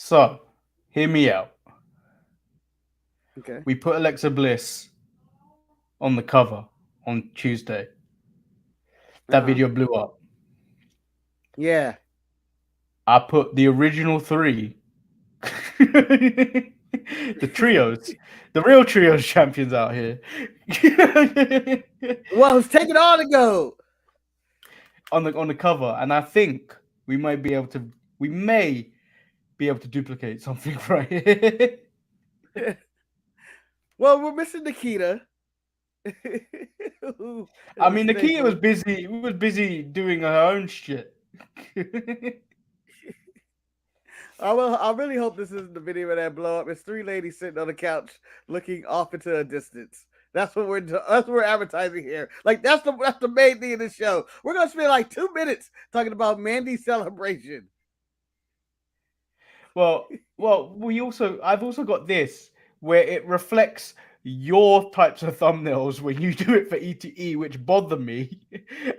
So, hear me out. Okay. We put Alexa Bliss on the cover on Tuesday. That Uh-huh. video blew up. Yeah. I put the original three, the trios, the real trios champions out here, Well, who's taking all the gold? on the cover, and I think we may be able to duplicate something right here. Well, we're missing Nikita. Who is I a mean, Nakia was staple. busy. Was busy doing her own shit. I really hope this isn't the video of that blow up. It's three ladies sitting on the couch looking off into a distance. That's what we're advertising here. Like that's the main thing of the show. We're gonna spend like 2 minutes talking about Mandy's celebration. Well, I've also got this where it reflects your types of thumbnails when you do it for ETE, which bother me.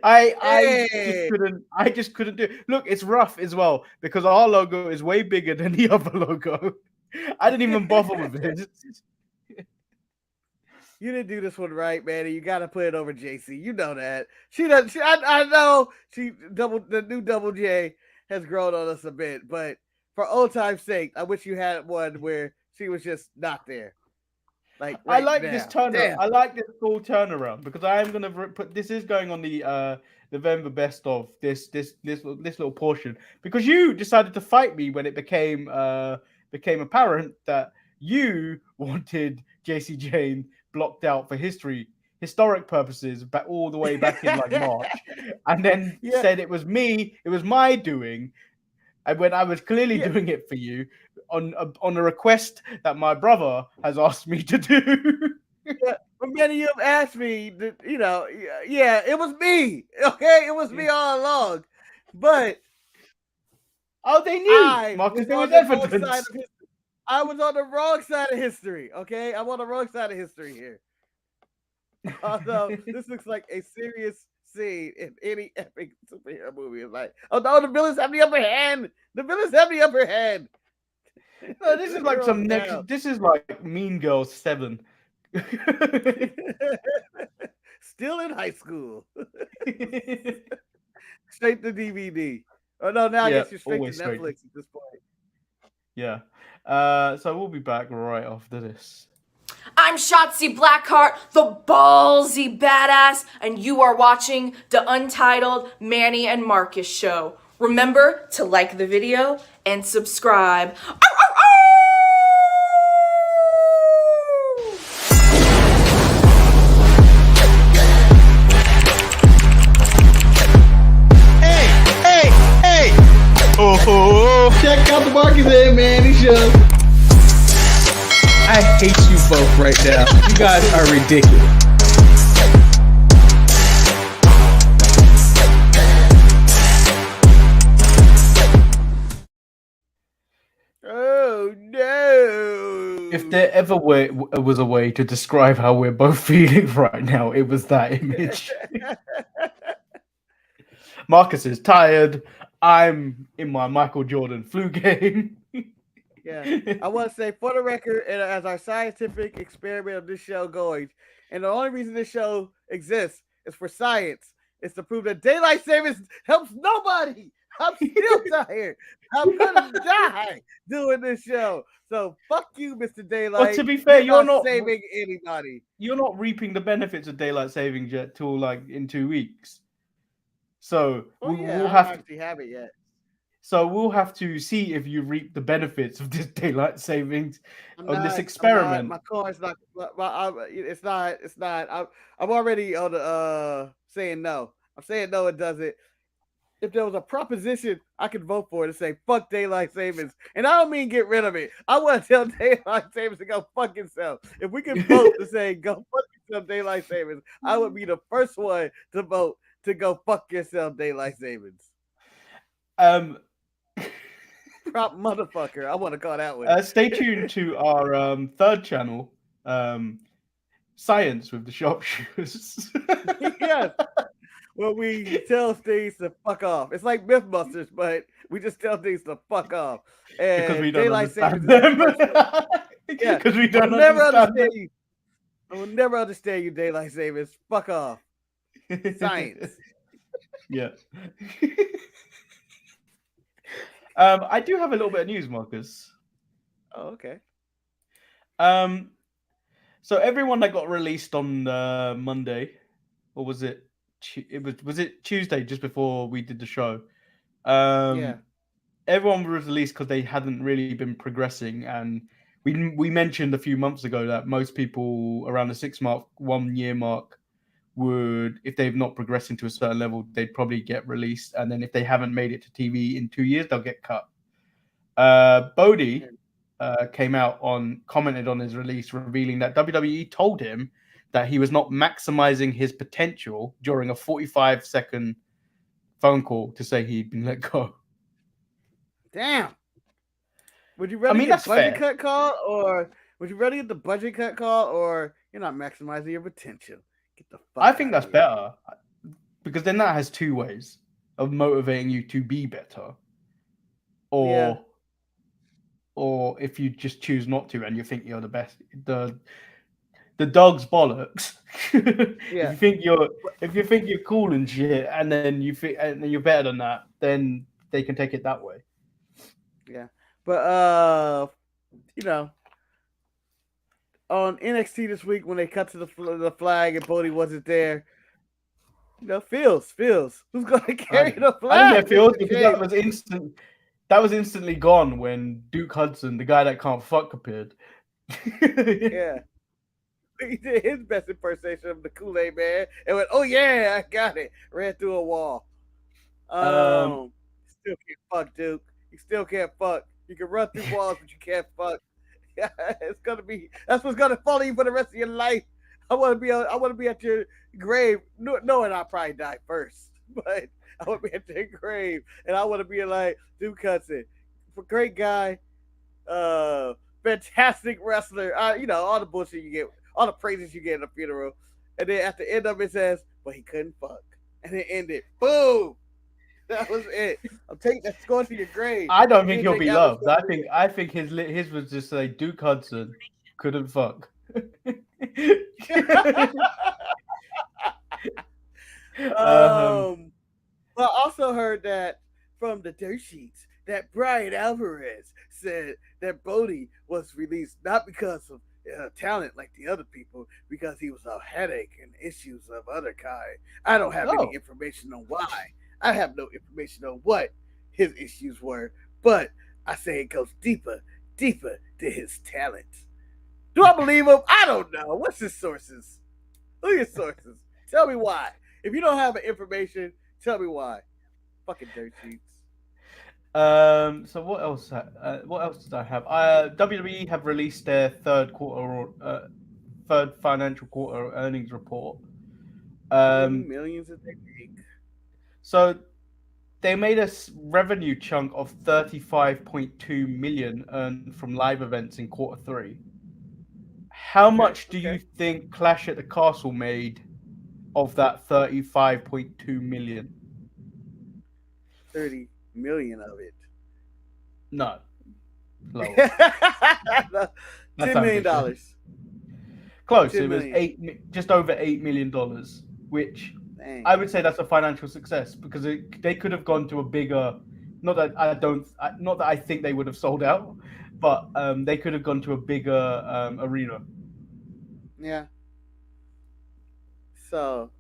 Hey, I just couldn't do it. Look, it's rough as well because our logo is way bigger than the other logo. I didn't even bother with it. you didn't do this one right, Mandy. You got to put it over JC. You know that. She does. I know the new Double J has grown on us a bit, but for old time's sake, I wish you had one where she was just not there. Like I right like this now. turnaround. Damn. I like this full turnaround because I am gonna put this is going on the November best of this little portion because you decided to fight me when it became apparent that you wanted JC Jane blocked out for historic purposes back all the way back in like March, and then Yeah, said it was my doing, and when I was clearly yeah, doing it for you on a request that my brother has asked me to do. yeah. But many of them asked me, yeah, it was me. Okay, it was me all along. But Oh, they knew, I Marcus. was There on was the wrong side evidence. of history. I was on the wrong side of history. Okay, I'm on the wrong side of history here. Although this looks like a serious scene in any epic superhero movie. It's like, oh no, the villains have the upper hand. The villains have the upper hand. No, this The is like heroes some down. next. This is like Mean Girls 7. Still in high school. Straight to DVD. Oh no, now I Yeah, guess you're straight to always straight. Netflix at this point. Yeah. So we'll be back right after this. I'm Shotzi Blackheart, the ballsy badass, and you are watching the Untitled Manny and Marcus show. Remember to like the video and subscribe. Ow, ow, ow! Hey! Oh, check out the Marcus and Mandy show. I hate you both right now. You guys are ridiculous. Oh no! If there ever was a way to describe how we're both feeling right now, it was that image. Marcus is tired. I'm in my Michael Jordan flu game. Yeah, I want to say for the record, and as our scientific experiment of this show going, and the only reason this show exists is for science. It's to prove that daylight savings helps nobody. I'm still tired. I'm gonna die doing this show. So fuck you, Mr. Daylight. Well, to be fair, you're not saving anybody. You're not reaping the benefits of daylight savings yet till like in 2 weeks. So Oh yeah, we'll I have don't actually have it yet. So we'll have to see if you reap the benefits of this daylight savings I'm on this not. I'm not. experiment. My car's not. It's not. It's not. I'm already on the saying no. I'm saying no. It doesn't. If there was a proposition, I could vote for it and say fuck daylight savings. And I don't mean get rid of it. I want to tell daylight savings to go fuck itself. If we could vote to say go fuck yourself, daylight savings, I would be the first one to vote to go fuck yourself, daylight savings. Um, Prop motherfucker. I want to call that one. Stay tuned to our third channel, Science with the Sharpshooters. Yes. where we tell things to fuck off. It's like Mythbusters, but we just tell things to fuck off. And Because we don't daylight savings understand is them. yeah. Because we I'll don't never understand understand you. I will never understand you, daylight savings. Fuck off. them. Science. Yeah. I do have a little bit of news, Marcus. Oh, okay. So everyone that got released on Monday, or was it? Was it Tuesday just before we did the show? Yeah. Everyone was released because they hadn't really been progressing, and we mentioned a few months ago that most people around the 1 year mark would, if they've not progressed into a certain level, they'd probably get released, and then if they haven't made it to TV in 2 years, they'll get cut. Bodhi commented on his release, revealing that WWE told him that he was not maximizing his potential during a 45-second phone call to say he'd been let go. Damn. Would you rather get budget cut call, or would you rather get the budget cut call, or you're not maximizing your potential? Get the fuck. I think that's better, because then that has two ways of motivating you to be better, or if you just choose not to and you think you're the best, the dog's bollocks. Yeah. If you think you're cool and shit, and then you're better than that, then they can take it that way. Yeah, but on NXT this week when they cut to the flag and Bodhi wasn't there, Feels who's gonna carry the flag? I think Feels, because that was instantly gone when Duke Hudson, the guy that can't fuck, appeared. Yeah, he did his best impersonation of the Kool-Aid Man and went, "Oh yeah, I got it." Ran through a wall. Still can't fuck, Duke. You still can't fuck. You can run through walls, but you can't fuck. That's what's gonna follow you for the rest of your life. I want to be at your grave, knowing I'll probably die first, but I want to be at your grave, and I want to be like Duke Hudson, great guy, fantastic wrestler. All the bullshit you get, all the praises you get at a funeral, and then at the end of it says, "But he couldn't fuck," and it ended. Boom. That was it. I'm taking that's going to your grave. I don't think he'll be loved. I think his was just like Duke Hudson couldn't fuck. I also heard that from the dirt sheets that Brian Alvarez said that Bodhi was released not because of talent like the other people, because he was a headache and issues of other kind. I don't have any information on why. I have no information on what his issues were, but I say it goes deeper to his talent. Do I believe him? I don't know. What's his sources? Who are your sources? Tell me why. If you don't have information, tell me why. Fucking dirt sheets. So what else? What else did I have? WWE have released their third financial quarter earnings report. Millions that they make. So they made a revenue chunk of 35.2 million earned from live events in quarter 3. How much do you think Clash at the Castle made of that 35.2 million? 30 million of it. No. Lower. $10 million. Close. It was just over $8 million, which I would say that's a financial success, because they could have gone to a bigger. Not that I think they would have sold out, but they could have gone to a bigger arena. Yeah. So,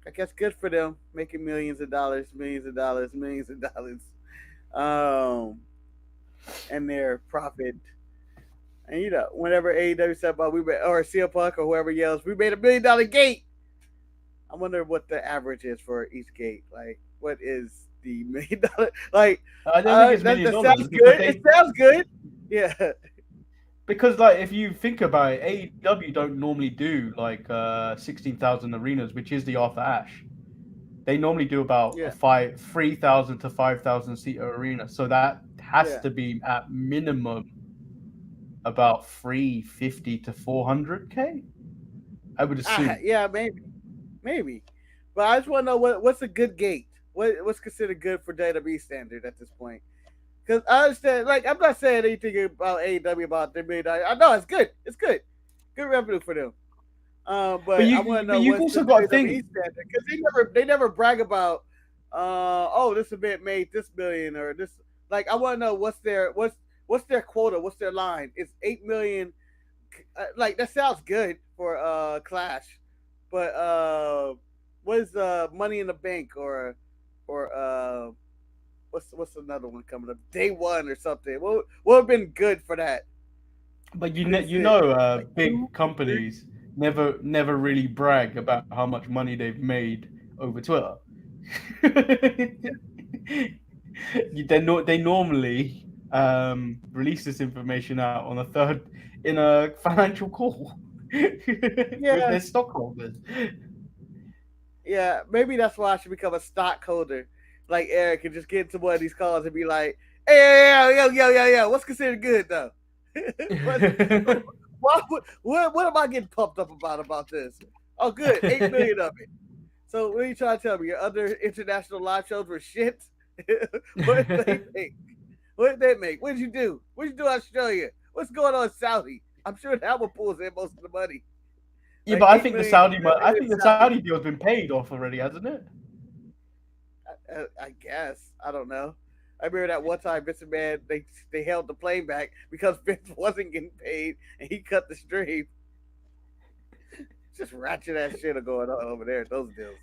I guess good for them, making millions of dollars. And their profit. And whenever AEW said about or CM Punk or whoever yells, "We made $1 million gate." I wonder what the average is for each gate. Like, what is the $1 million? Like, I don't think it's $1 million. That sounds good. It sounds good. Yeah. Because if you think about it, AEW don't normally do 16,000 arenas, which is the Arthur Ashe. They normally do about 3,000 to 5,000 seater arena. So that has to be at minimum about 350 to 400K. I would assume. Yeah, maybe. But I just want to know what's a good gate. What's considered good for WWE standard at this point? Because I understand, like, I'm not saying anything about AEW about $3 million. I know it's good. It's good. Good revenue for them. But I want to know you've what's also the got to WWE think, standard, because they never brag about this event made this million or this. Like, I want to know what's their quota, what's their line. It's 8 million. Like, that sounds good for Clash, but what is Money in the Bank or what's another one coming up? Day One or something. What would have been good for that? but big companies never really brag about how much money they've made over Twitter. They normally release this information out on in a financial call with their stockholders. Yeah, maybe that's why I should become a stockholder, like Eric, and just get into one of these calls and be like, "Hey, yo, what's considered good though? what am I getting pumped up about this? Oh, good, 8 million of it. So what are you trying to tell me? Your other international live shows were shit? What did they make? What did they make? What did you do? What did you do in Australia? What's going on in Saudi? I'm sure that one pulls in most of the money. Yeah, but I think the Saudi deal's been paid off already, hasn't it? I guess. I don't know. I remember that one time Vince McMahon, they held the plane back because Vince wasn't getting paid and he cut the stream. Just ratchet ass shit are going on over there, those deals.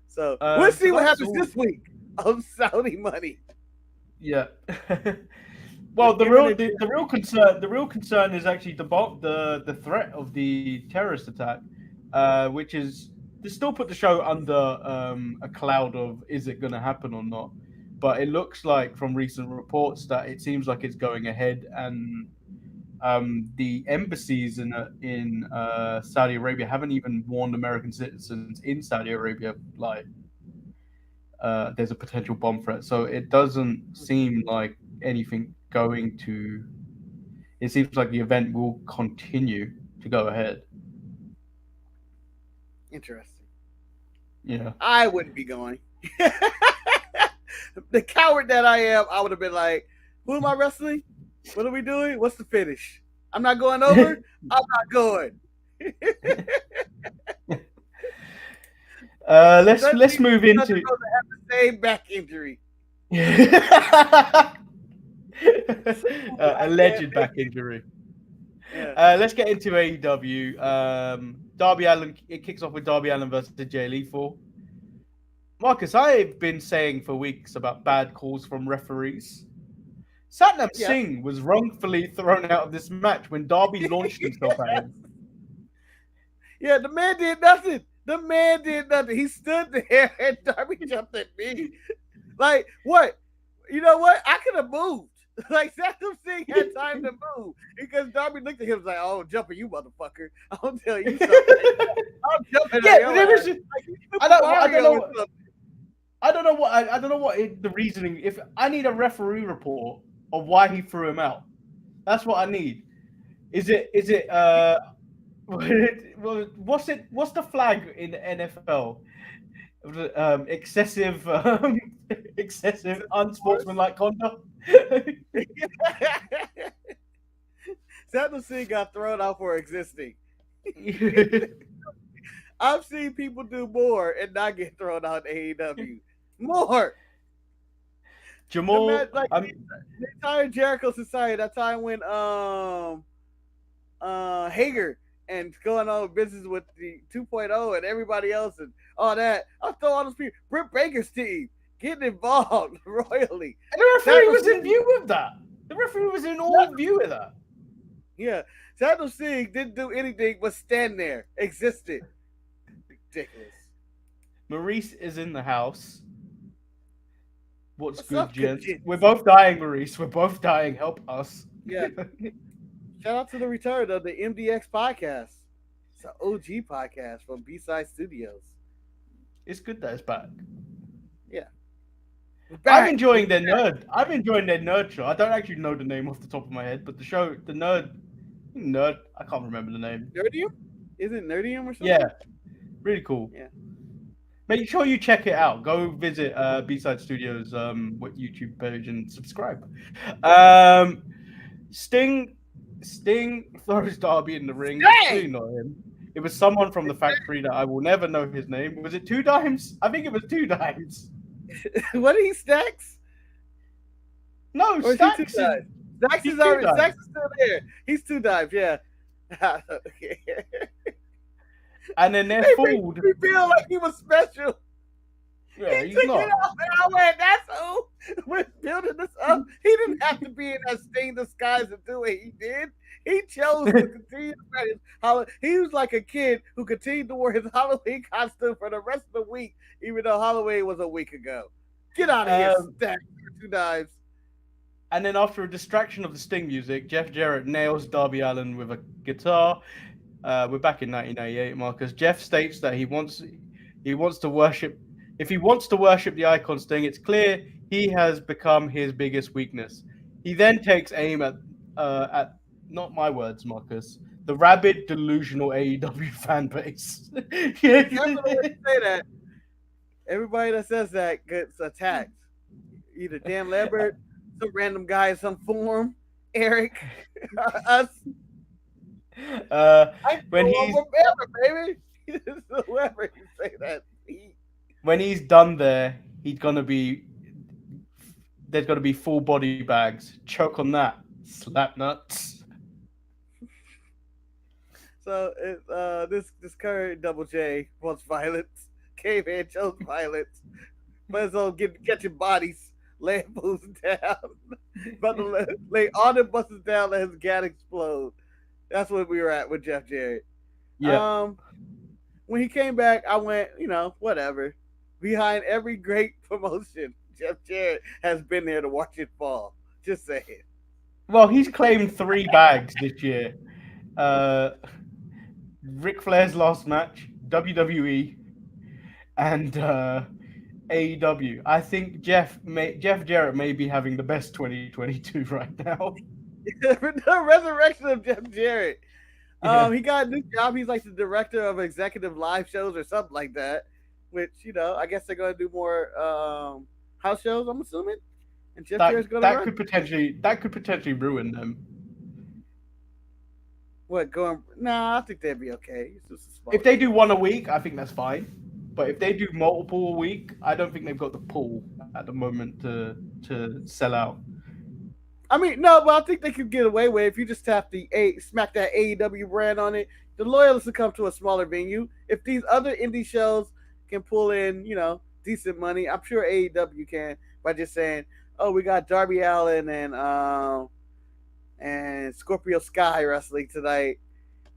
So we'll see what happens this week on Saudi money. Yeah. Well, the real concern is actually the threat of the terrorist attack, which is to still put the show under a cloud of is it going to happen or not. But it looks like from recent reports that it seems like it's going ahead, and the embassies in Saudi Arabia haven't even warned American citizens in Saudi Arabia like there's a potential bomb threat. So it doesn't seem like anything going to. It seems like the event will continue to go ahead. Interesting. Yeah, I wouldn't be going. The coward that I am, I would have been like, "Who am I wrestling? What are we doing? What's the finish? I'm not going over. I'm not going." Let's move into have the same back injury. Alleged back injury. Yeah. Let's get into AEW. Darby Allin. It kicks off with Darby Allin versus Jay Lethal. Marcus, I've been saying for weeks about bad calls from referees. Satnam Singh was wrongfully thrown out of this match when Darby launched himself at him. Yeah, the man did nothing. He stood there and Darby jumped at me. Like, what? You know what? I could have moved. Like, Satnam Singh had time to move because Darby looked at him and was like, "Oh, I'm jumping you, motherfucker. I'll tell you something. I'm jumping at you." I don't know what the reasoning. If I need a referee report of why he threw him out, that's what I need. Is it what's the flag in the NFL? Excessive unsportsmanlike conduct. Satnam Singh got thrown out for existing. I've seen people do more and not get thrown out in AEW. More. Jamal, the entire Jericho Society, that time when Hager and going on business with the 2.0 and everybody else and all that. I'll throw all those people. Britt Baker's team getting involved royally. And the referee was in view of that. The referee was in all view of that. Yeah. Satnam Singh didn't do anything but stand there, existed. Ridiculous. Maurice is in the house. What's good, up, gents? gents? We're both dying, Maurice. We're both dying. Help us. Yeah. Shout out to the return of the MDX podcast. It's an OG podcast from B-Side Studios. It's good that it's back. Yeah. I'm enjoying their nerd show. I don't actually know the name off the top of my head, but the show, the nerd, I can't remember the name. Nerdium? Is it Nerdium or something? Yeah. Really cool. Yeah. Make sure you check it out. Go visit B-Side Studios YouTube page and subscribe. Sting throws Darby in the ring. It's clearly not him. It was someone from the factory that I will never know his name. Was it Two Dimes? I think it was Two Dimes. What are he, Stacks? No, Or is Stacks. he Two Dimes? Stacks he's is Two already. Dimes. Stacks is still there. He's Two Dimes. Yeah. And then they're They fooled. made me feel like he was special. Yeah, He he's took not. it off, and I went, "That's who." We're building this up. He didn't have to be in that Sting disguise to do what he did. He chose to continue to wear his Halloween. He was like a kid who continued to wear his Halloween costume for the rest of the week, even though Halloween was a week ago. Get out of here, Stack. Two Dimes. And then after a distraction of the Sting music, Jeff Jarrett nails Darby Allin with a guitar. We're back in 1998, Marcus. Jeff states that he wants to worship. If he wants to worship the icon Sting, it's clear he has become his biggest weakness. He then takes aim at not my words, Marcus, the rabid, delusional AEW fan base. Careful when you say that. Everybody that says that gets attacked. Either Dan Lambert, some random guy in some form, Eric, us. When he's whoever, baby. Whoever you say that. When he's done there, there's gonna be full body bags. Choke on that, slap nuts. So this current Double J wants violence. Caveman chose violence. Might as well get your bodies, lay boots down. But lay all the buses down, let his gat explode. That's what we were at with Jeff Jarrett. Yeah. When he came back, I went, whatever. Behind every great promotion, Jeff Jarrett has been there to watch it fall. Just saying. Well, he's claimed 3 bags this year. Ric Flair's last match, WWE, and AEW. I think Jeff Jarrett may be having the best 2022 right now. The resurrection of Jeff Jarrett. Yeah. He got a new job. He's like the director of executive live shows or something like that. Which, I guess they're going to do more house shows, I'm assuming. And Jeff Jarrett's going to that could potentially ruin them. What, going? Nah, I think they'd be okay. It's just a small If they do one a week, I think that's fine. But if they do multiple a week, I don't think they've got the pull at the moment to sell out. I mean, no, but I think they could get away with it if you just tap smack that AEW brand on it. The loyalists will come to a smaller venue. If these other indie shows can pull in, decent money, I'm sure AEW can by just saying, "Oh, we got Darby Allin and Scorpio Sky wrestling tonight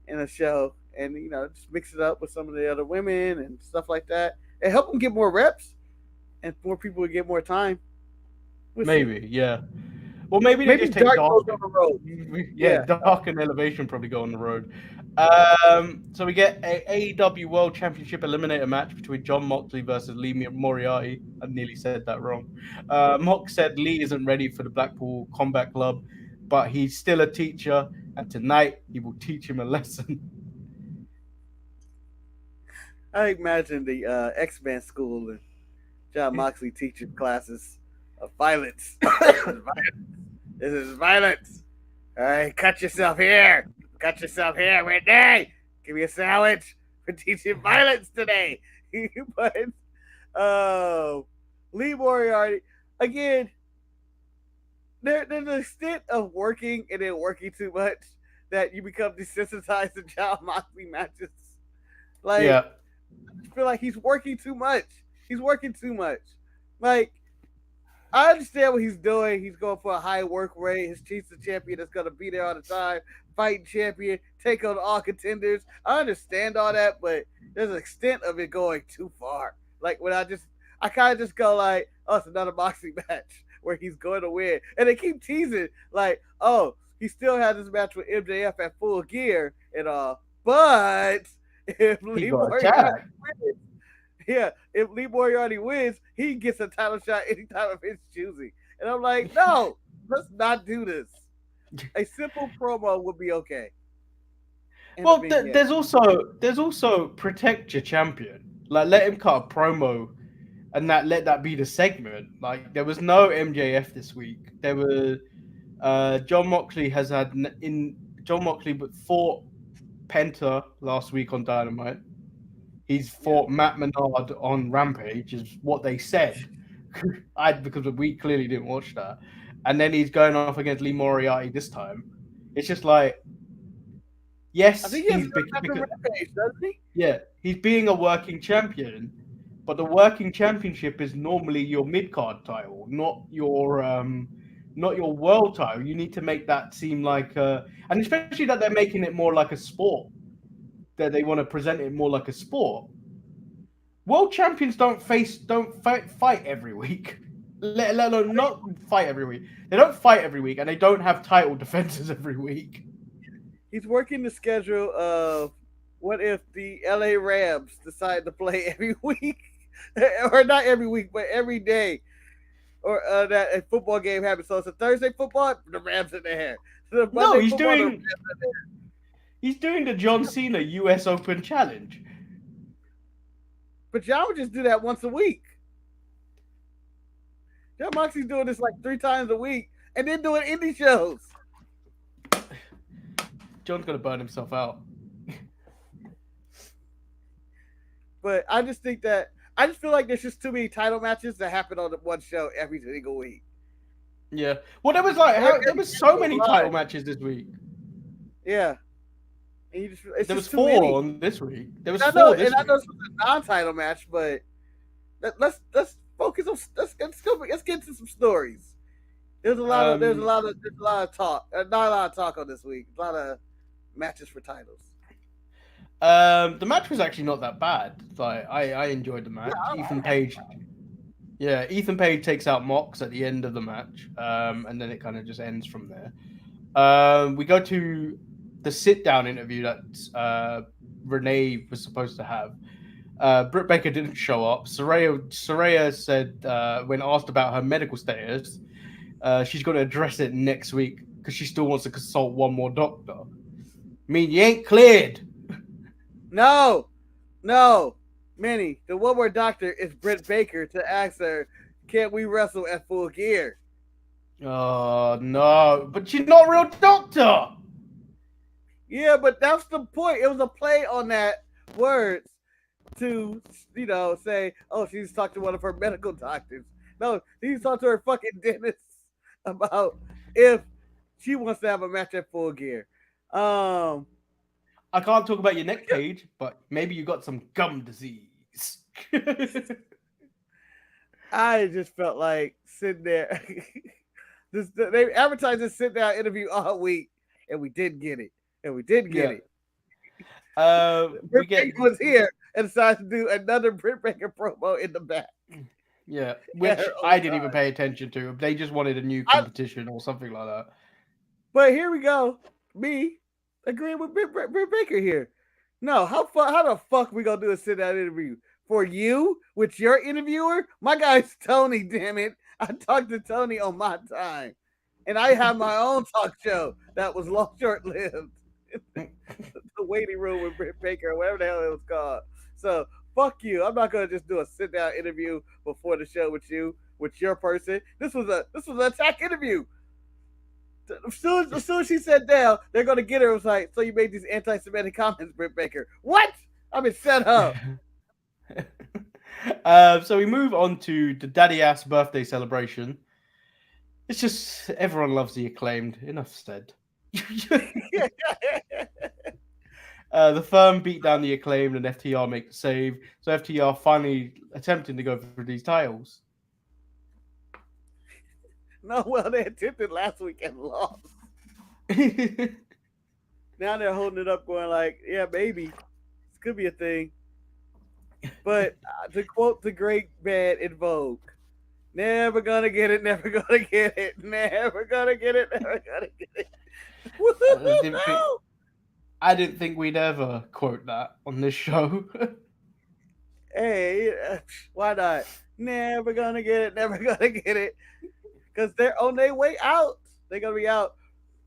in a show," and just mix it up with some of the other women and stuff like that, and help them get more reps, and more people would get more time. Maybe, yeah. Well, maybe they just take Dark Dark goes on the road. Yeah, Dark and Elevation probably go on the road. So we get a AEW World Championship Eliminator match between Jon Moxley versus Lee Moriarty. I nearly said that wrong. Mox said Lee isn't ready for the Blackpool Combat Club, but he's still a teacher, and tonight he will teach him a lesson. I imagine the X-Men school and Jon Moxley teaching classes of violence. This is violence. All right, cut yourself here. Whitney. Give me a sandwich for teaching violence today. But Lee Moriarty, again, there's an extent of working and then working too much that you become desensitized to Jon Moxley matches. Like, Yeah. I feel like he's working too much. Like, I understand what he's doing. He's going for a high work rate. His chief's the champion that's going to be there all the time. Fighting champion, take on all contenders. I understand all that, but there's an extent of it going too far. Like, when I kind of just go like, "Oh, it's another boxing match where he's going to win." And they keep teasing like, "Oh, he still has this match with MJF at Full Gear and all." But if Lee Moriarty wins, if Lee Moriarty wins, he gets a title shot anytime of his choosing. And I'm like, no, let's not do this. A simple promo would be okay. Well, there's also protect your champion. Like, let him cut a promo, and let that be the segment. Like, there was no MJF this week. There were John Moxley fought Penta last week on Dynamite. He's fought Matt Menard on Rampage, is what they said. Because we clearly didn't watch that. And then he's going off against Lee Moriarty this time. It's just like, yes, I think he has Rampage, doesn't he? Yeah, he's being a working champion, but the working championship is normally your mid-card title, not your world title. You need to make that seem like, and especially that they're making it more like a sport. That they want to present it more like a sport. World champions don't fight every week. Let alone not fight every week. They don't fight every week, and they don't have title defenses every week. He's working the schedule of what if the LA Rams decide to play every week, or not every week, but every day, or that a football game happens. So it's a Thursday football, the Rams in there. No, he's doing the John Cena U.S. Open Challenge. But y'all would just do that once a week. John Moxley's doing this like 3 times a week, and then doing indie shows. John's gonna burn himself out. But I just feel like there's just too many title matches that happen on the one show every single week. Yeah. Well, there was so many title matches this week. Yeah. And there was 4 on this week. There was 4 this week. I know it's a non-title match, but let's focus on let's get into some stories. There's a lot of talk. Not a lot of talk on this week. A lot of matches for titles. The match was actually not that bad. Like I enjoyed the match. Yeah, Ethan Page takes out Mox at the end of the match, and then it kind of just ends from there. We go to the sit-down interview that Renee was supposed to have. Britt Baker didn't show up. Saraya said when asked about her medical status, she's going to address it next week because she still wants to consult one more doctor. I mean, you ain't cleared. No. Manny, the one more doctor is Britt Baker to ask her, can't we wrestle at Full Gear? Oh, no. But she's not a real doctor. Yeah, but that's the point. It was a play on that words to, say, oh, she's talked to one of her medical doctors. No, she's talked to her fucking dentist about if she wants to have a match at Full Gear. I can't talk about your neck page, but maybe you got some gum disease. I just felt like sitting there. They advertised this sit-down interview all week, and we did get it. Britt Baker was here and decided to do another Britt Baker promo in the back. Yeah, which I didn't even pay attention to. They just wanted a new competition or something like that. But here we go. Me agreeing with Britt Baker here. No, how the fuck we gonna do a sit-down interview? For you? With your interviewer? My guy's Tony, damn it. I talked to Tony on my time. And I have my own talk show that was short-lived. The waiting room with Britt Baker, or whatever the hell it was called. So, fuck you. I'm not gonna just do a sit-down interview before the show with you, with your person. This was an attack interview. As soon as she sat down, they're gonna get her. It was like, so you made these anti-Semitic comments, Britt Baker. What? I've been set up. So we move on to the Daddy Ass birthday celebration. It's just everyone loves the Acclaimed. Enough said. The firm beat down the Acclaimed and FTR make the save. So FTR finally attempting to go for these titles. No, well, they attempted last week and lost. Now they're holding it up going like, yeah, maybe. This could be a thing. But to quote the great man in Vogue, never gonna get it, never gonna get it, never gonna get it, never gonna get it. I didn't think we'd ever quote that on this show. Hey, why not? Never gonna get it, never gonna get it. Because they're on their way out. They're gonna be out.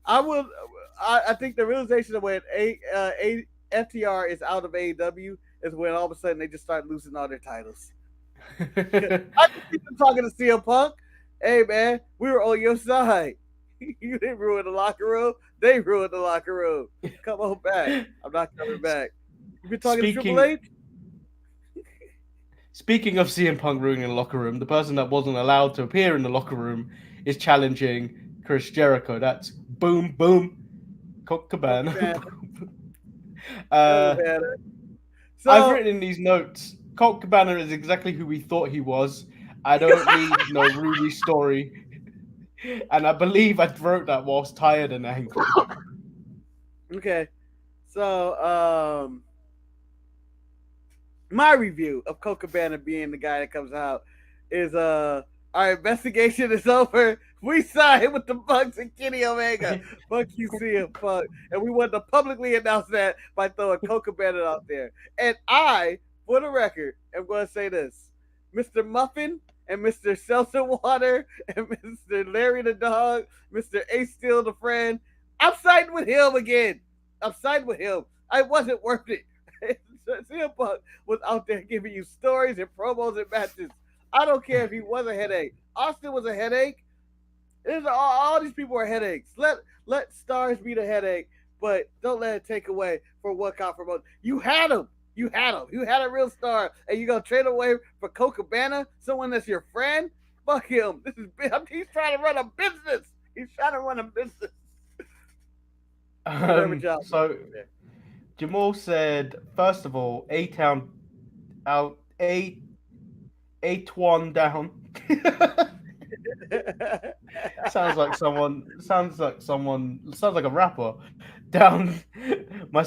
I think the realization of when FTR is out of AEW is when all of a sudden they just start losing all their titles. I can see them talking to CM Punk. Hey man, we were on your side. You didn't ruin the locker room. They ruined the locker room. Come on back. I'm not coming back. You been talking to Triple H? Speaking of CM Punk ruining the locker room, the person that wasn't allowed to appear in the locker room is challenging Chris Jericho. That's boom, boom, Colt Cabana. So, I've written in these notes, Colt Cabana is exactly who we thought he was. I don't need no Ruby story. And I believe I wrote that whilst tired and angry. Okay. So, my review of Colt Cabana being the guy that comes out is our investigation is over. We signed with the Bucks and Kenny Omega. Fuck you, CM Punk. And we wanted to publicly announce that by throwing Colt Cabana out there. And I, for the record, am going to say this. Mr. Muffin and Mr. Seltzer Water and Mr. Larry the Dog, Mr. Ace Steel the Friend, I'm siding with him again. I'm siding with him. I wasn't worth it. CM Punk was out there giving you stories and promos and matches. I don't care if he was a headache. Austin was a headache. All these people are headaches. Let stars be the headache, but don't let it take away from what got promoted. You had him. You had a real star, and you're gonna trade away for Colt Cabana, someone that's your friend? Fuck him. He's trying to run a business. So Jamal said, first of all, A-Town out, A-Twan down. sounds like a rapper. Down, my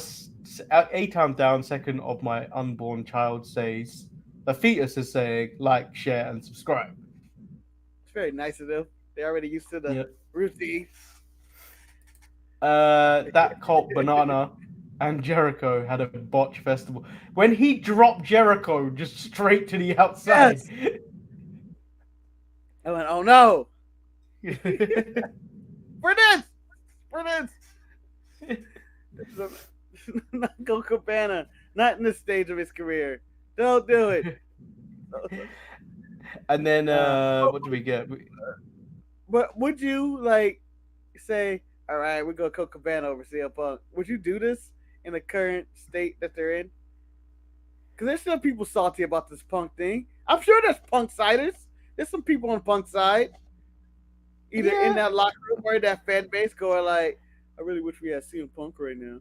A-Town down, second of my unborn child says, the fetus is saying, like, share, and subscribe. It's very nice of them. They're already used to the routine. That Colt Banana and Jericho had a botch festival. When he dropped Jericho just straight to the outside. Yes. I went, oh no. For this. Not Colt Cabana. Not in this stage of his career. Don't do it. And then what do we get? But would you like say, all right, we're going Colt Cabana over CM Punk? Would you do this in the current state that they're in? Because there's still people salty about this Punk thing. I'm sure there's Punk-siders. There's some people on Punk's side, either in that locker room or in that fan base, going like, I really wish we had CM Punk right now.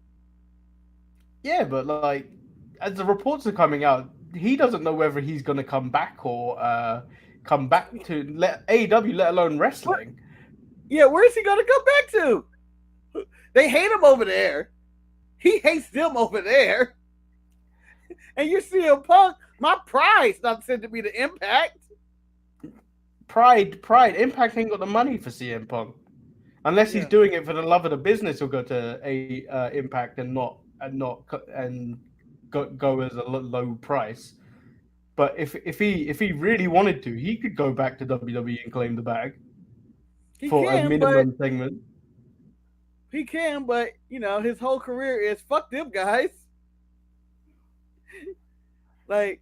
Yeah, but like, as the reports are coming out, he doesn't know whether he's going to come back or come back to AEW, let alone wrestling. What? Yeah, where is he going to come back to? They hate him over there. He hates them over there. And you see CM Punk, my pride's not said to be the Impact. Pride. Impact ain't got the money for CM Punk. Unless he's doing it for the love of the business, he'll go to Impact and go as a low price. But if he really wanted to, he could go back to WWE and claim the bag for a minimum segment. He can, but his whole career is fuck them guys. Like,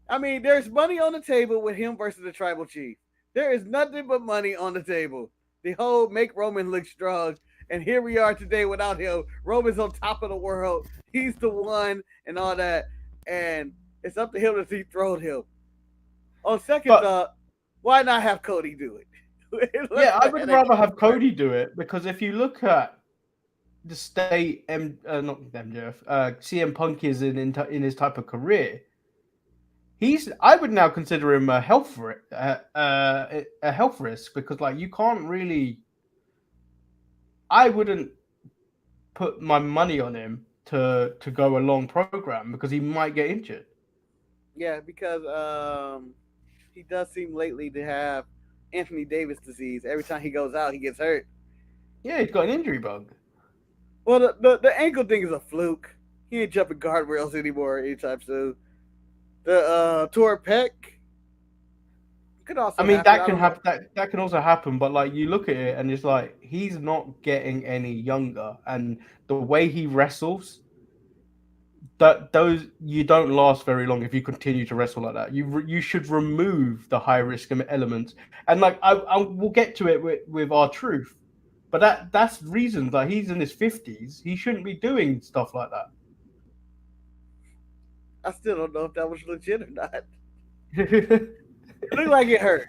I mean, there's money on the table with him versus the Tribal Chief. There is nothing but money on the table. The whole make Roman look strong. And here we are today without him. Roman's on top of the world. He's the one and all that. And it's up to him to dethrone him. On second thought, why not have Cody do it? I would rather have Cody do it, because if you look at the state, not MJF, CM Punk is in his type of career, I would now consider him a health risk, because like you can't really. I wouldn't put my money on him to go a long program because he might get injured. Yeah, because he does seem lately to have Anthony Davis disease. Every time he goes out, he gets hurt. Yeah, he's got an injury bug. Well, the ankle thing is a fluke. He ain't jumping guardrails anymore anytime soon. The torn pec could also. I mean, that can happen. That can also happen. But like, you look at it, and it's like he's not getting any younger, and the way he wrestles those you don't last very long if you continue to wrestle like that. You should remove the high risk elements, and like I will get to it with R-Truth, but that's reasons like he's in his 50s. He shouldn't be doing stuff like that. I still don't know if that was legit or not. It looked like it hurt.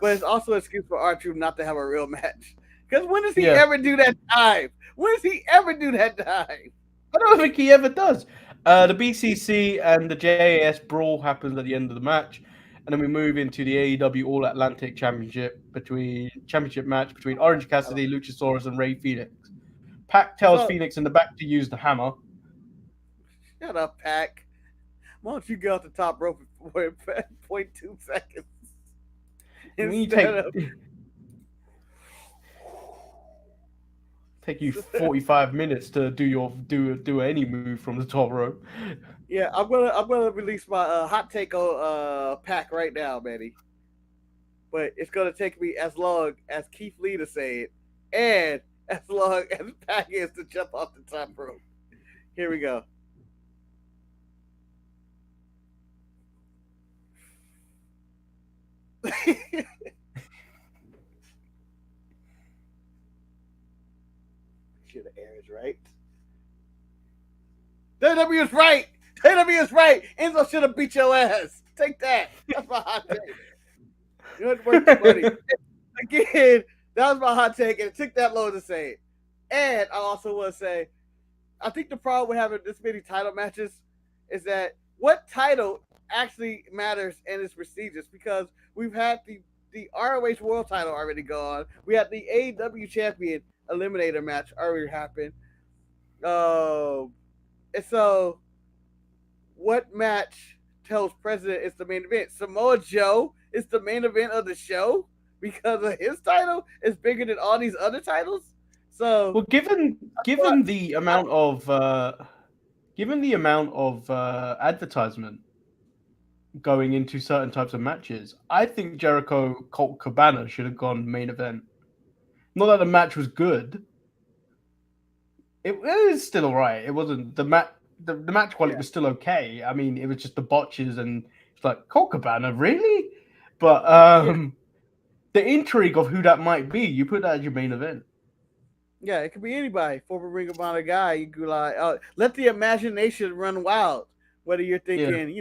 But it's also an excuse for R-Truth not to have a real match. Because when does he ever do that time? When does he ever do that time? I don't think he ever does. The BCC and the JAS brawl happens at the end of the match, and then we move into the AEW All Atlantic Championship match between Orange Cassidy, Luchasaurus, and Rey Fenix. Pac tells Phoenix in the back to use the hammer. Shut up, Pac. Why don't you get off the top rope for 0.2 seconds? Take you 45 minutes to do any move from the top rope. Yeah, I'm gonna release my hot take on Pac right now, Manny. But it's gonna take me as long as Keith Lee to say it, and as long as Pac is to jump off the top rope. Here we go. Should have airs right. WWE is right. WWE is right. Enzo should have beat your ass. Take that. That's my hot take. You know what's funny? Again, that was my hot take, and it took that long to say it. And I also want to say, I think the problem with having this many title matches is that what title actually matters and is prestigious, because we've had the ROH World title already gone. We had the AEW Champion Eliminator match already happen. And so what match tells President it's the main event? Samoa Joe is the main event of the show because of his title is bigger than all these other titles. So well, given the amount of advertisement going into certain types of matches, I think Jericho Colt Cabana should have gone main event. Not that the match was good. It is still alright. It wasn't the match. The match quality was still okay. I mean, it was just the botches, and it's like Colt Cabana, really? But the intrigue of who that might be, you put that as your main event. Yeah, it could be anybody. Former Ring of Honor guy. You could like let the imagination run wild. Whether you're thinking,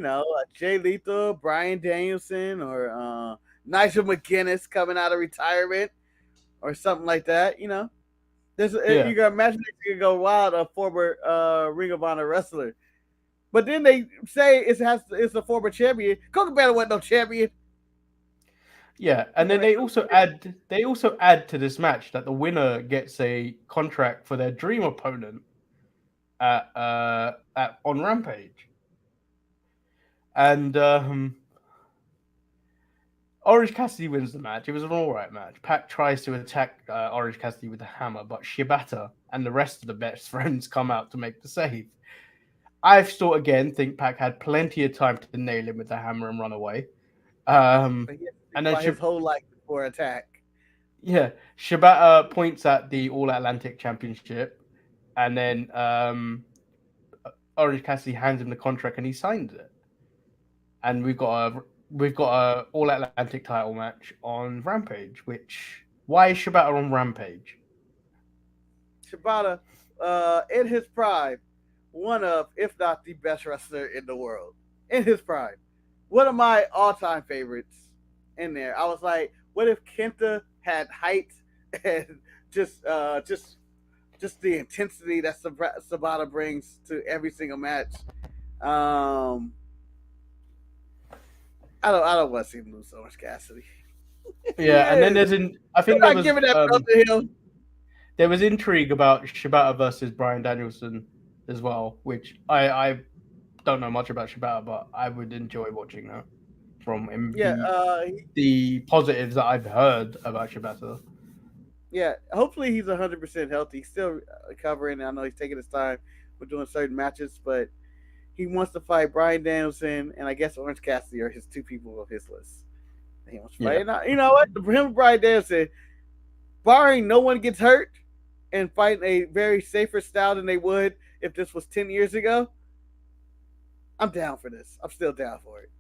Jay Lethal, Bryan Danielson, or Nigel McGuinness coming out of retirement, or something like that. You know, you got imagination can go wild. A former Ring of Honor wrestler, but then they say it's a former champion. Colt Cabana wasn't no champion. Yeah, and then they also add to this match that the winner gets a contract for their dream opponent on Rampage. And Orange Cassidy wins the match. It was an alright match. Pac tries to attack Orange Cassidy with a hammer, but Shibata and the rest of the best friends come out to make the save. I think Pac had plenty of time to nail him with the hammer and run away. And then his whole life before attack. Yeah, Shibata points at the All Atlantic Championship, and then Orange Cassidy hands him the contract, and he signs it. And we've got a All Atlantic title match on Rampage. Why is Shibata on Rampage? Shibata, in his prime, one of, if not the best wrestler in the world. In his prime, one of my all-time favorites. In there, I was like, what if Kenta had height and just the intensity that Shibata brings to every single match? I don't want to see him lose so much, Cassidy. Yeah, and then there was intrigue about Shibata versus Bryan Danielson as well, which I don't know much about Shibata, but I would enjoy watching that. From him, the positives that I've heard about Shibata. Yeah, hopefully he's 100% healthy. He's still recovering. I know he's taking his time with doing certain matches, but he wants to fight Bryan Danielson, and I guess Orange Cassidy are his two people of his list. He wants to fight. And you know what? For him and Bryan Danielson, barring no one gets hurt and fighting a very safer style than they would if this was 10 years ago, I'm down for this. I'm still down for it.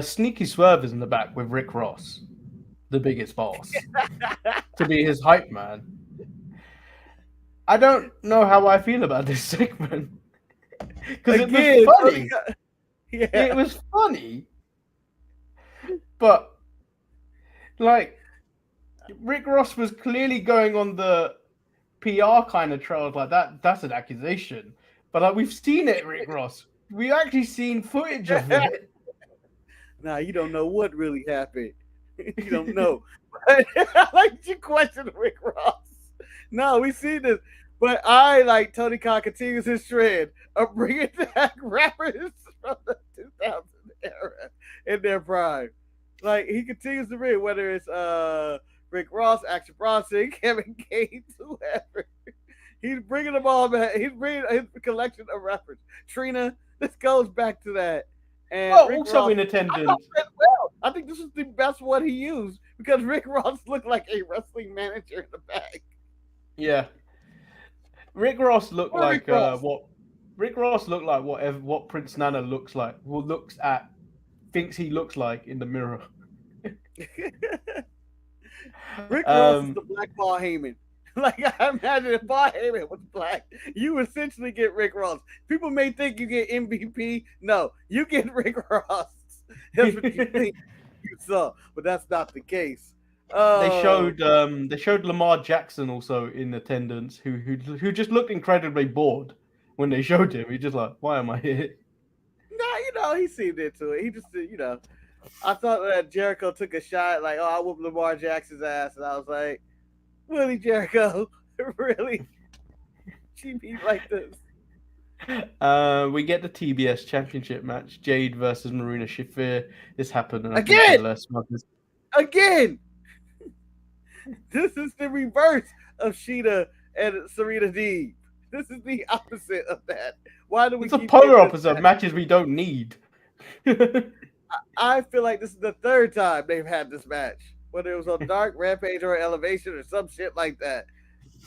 Sneaky Swerve is in the back with Rick Ross, the biggest boss, to be his hype man. I don't know how I feel about this segment because it was funny. It was funny, but like Rick Ross was clearly going on the PR kind of trail like that. That's an accusation, but like we've seen it, Rick Ross. We've actually seen footage of it. Nah, you don't know what really happened. You don't know. I like you question Rick Ross. No, we see this. But I, like Tony Khan, continues his trend of bringing back rappers from the 2000 era in their prime. Like, he continues to bring, whether it's Rick Ross, Action Bronson, Kevin Gates, whoever. He's bringing them all back. He's bringing his collection of rappers. Trina, this goes back to that. And oh, Rick also Ross, in attendance. I think this is the best one he used because Rick Ross looked like a wrestling manager in the back. Yeah. Rick Ross looked like what Rick Ross looked like what Prince Nana looks like. Who thinks he looks like in the mirror. Rick Ross is the black Paul Heyman. Like, I imagine if Paul Heyman was black, you essentially get Rick Ross. People may think you get MVP. No, you get Rick Ross. That's what you think you saw, but that's not the case. They showed Lamar Jackson also in attendance, who just looked incredibly bored when they showed him. He just like, why am I here? Nah, he seemed into it. He just, I thought that Jericho took a shot, like, oh, I whooped Lamar Jackson's ass, and I was like, really, Jericho? Really? She be like this? We get the TBS Championship match: Jade versus Marina Shafir. This happened again. This is the reverse of Sheeta and Serena Deeb. This is the opposite of that. Why do we? It's a polar opposite of matches we don't need. I feel like this is the third time they've had this match, whether it was on Dark, Rampage, or Elevation, or some shit like that.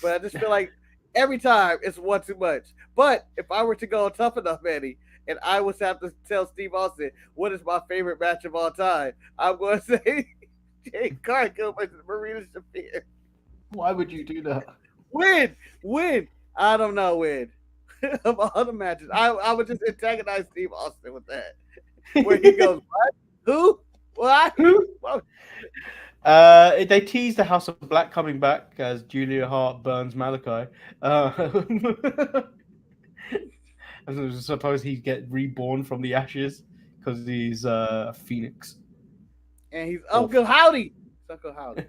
But I just feel like every time it's one too much. But if I were to go on Tough Enough, Manny, and I was have to tell Steve Austin what is my favorite match of all time, I'm going to say Jade Cargill versus Marina Shafir. Why would you do that? Win. I don't know, win. Of all the matches, I would just antagonize Steve Austin with that. Where he goes, what? Who? What? Who? They teased the House of Black coming back as Julia Hart burns Malachi. I suppose he'd get reborn from the ashes because he's a phoenix. And he's Uncle Howdy. Uncle Howdy.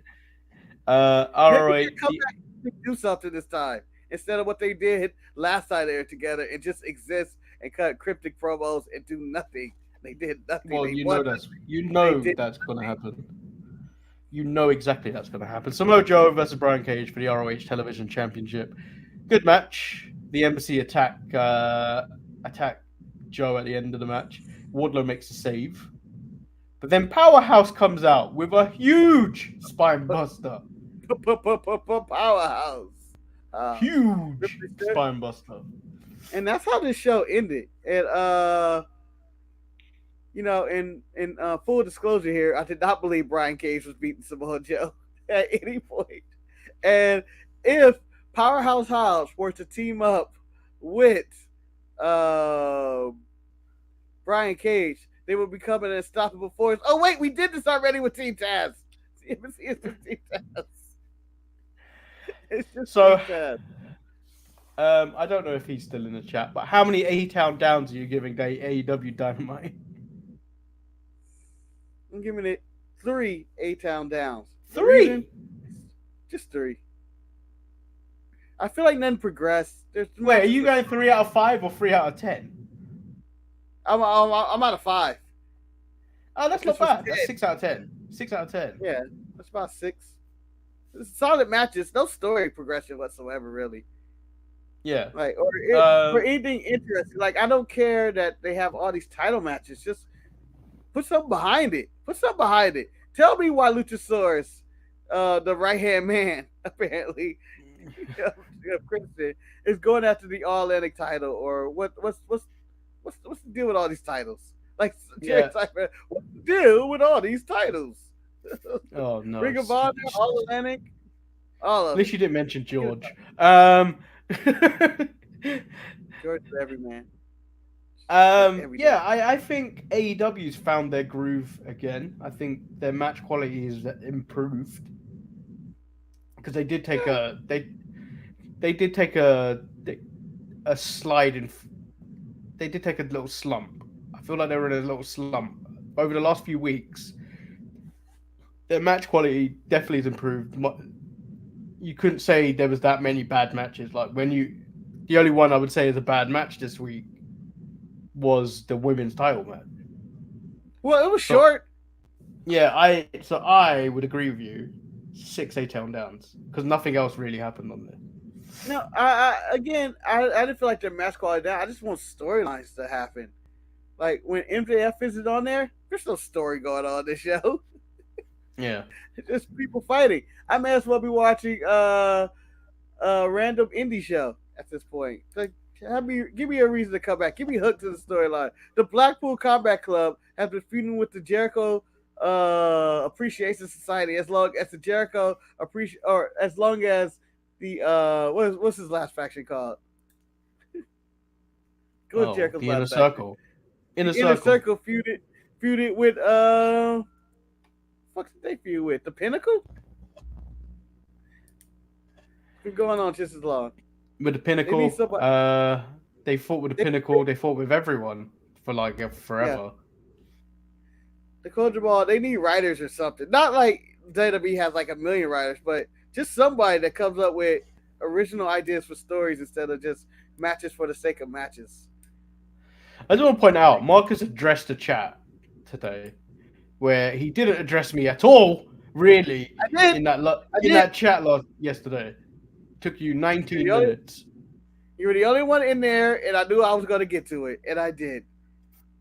All right. Come back and do something this time instead of what they did last time they were together and just exist and cut cryptic promos and do nothing. They did nothing. Well, that's going to happen. You know exactly that's going to happen. Samoa Joe versus Brian Cage for the ROH Television Championship. Good match. The Embassy attack Joe at the end of the match. Wardlow makes a save. But then Powerhouse comes out with a huge spine buster. Powerhouse. Huge spine buster. And that's how this show ended. And in full disclosure here, I did not believe Brian Cage was beating Samoa Joe at any point. And if Powerhouse House were to team up with Brian Cage, they would become an unstoppable force. Oh, wait, we did this already with Team Taz. Team Taz. It's just so, Team Taz. I don't know if he's still in the chat, but how many A-Town downs are you giving the AEW Dynamite? I'm giving it 3 A-Town downs. 3? Just 3. I feel like none progressed. Wait, are you going 3 out of 5 or 3 out of 10? I'm out of 5. Oh, that's not bad. That's 6 out of 10. 6 out of 10. Yeah, that's about 6. It's solid matches. No story progression whatsoever, really. Yeah. Like, or anything interesting. Like, I don't care that they have all these title matches. Just put something behind it. Tell me why Luchasaurus, the right-hand man, apparently, Christian is going after the All Atlantic title, or what's the deal with all these titles? Like Jarrett's like, what's the deal with all these titles? Oh no, Ring of Honor, All Atlantic, all of at them. least you didn't mention George. George is every man. Yeah, I think AEW's found their groove again. I think their match quality is improved because they did take a slide in. They did take a little slump. I feel like they were in a little slump over the last few weeks. Their match quality definitely has improved. You couldn't say there was that many bad matches. Like the only one I would say is a bad match this week was the women's title match. Well, it was short. Yeah, I would agree with you. 6 8 downs because nothing else really happened on there. No, I didn't feel like their match quality down. I just want storylines to happen. Like when MJF isn't on there, there's no story going on this show. Yeah, It's just people fighting. I may as well be watching a random indie show at this point. Like, give me a reason to come back. Give me hooked to the storyline. The Blackpool Combat Club has been feuding with the Jericho Appreciation Society as long as the Jericho as long as the what's his last faction called? Jericho's the Inner Circle. Inner Circle feuded with fuck did they feud with? The Pinnacle? Been going on just as long. With the Pinnacle, they fought with the Pinnacle. They fought with everyone for like forever. Yeah. The Culture Ball, they need writers or something. Not like WWE has like a million writers, but just somebody that comes up with original ideas for stories instead of just matches for the sake of matches. I just want to point out, Marcus addressed the chat today, where he didn't address me at all. Really, in that chat yesterday, took you 19 minutes. You were the only one in there, and I knew I was going to get to it, and I did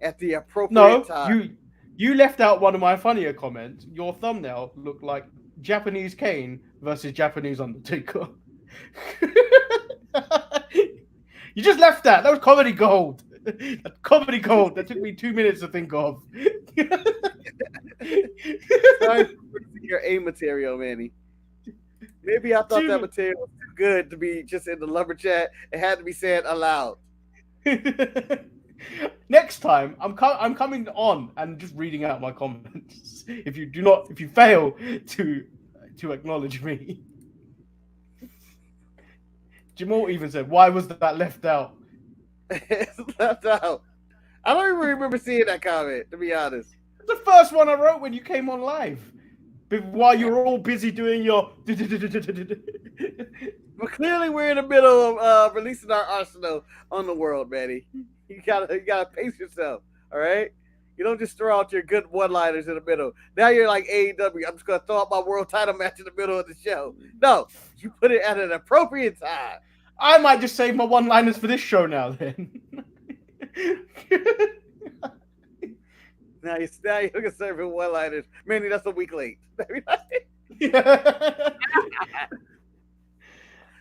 at the appropriate time. You left out one of my funnier comments. Your thumbnail looked like Japanese Kane versus Japanese Undertaker. You just left that. That was comedy gold. Comedy gold. That took me 2 minutes to think of. Sorry for your A material, Manny. Maybe I thought that material was too good to be just in the lumber chat. It had to be said aloud. Next time, I'm coming on and just reading out my comments. If you fail to acknowledge me. Jamal even said, "Why was that left out?" It's left out. I don't even remember seeing that comment, to be honest. It's the first one I wrote when you came on live. While you were all busy doing your... But clearly we're in the middle of releasing our arsenal on the world, Manny. You gotta pace yourself, all right? You don't just throw out your good one-liners in the middle. Now you're like AEW. I'm just gonna throw out my world title match in the middle of the show. No, you put it at an appropriate time. I might just save my one-liners for this show now, then. Now you're gonna serve it one-liners. Manny, that's a week late.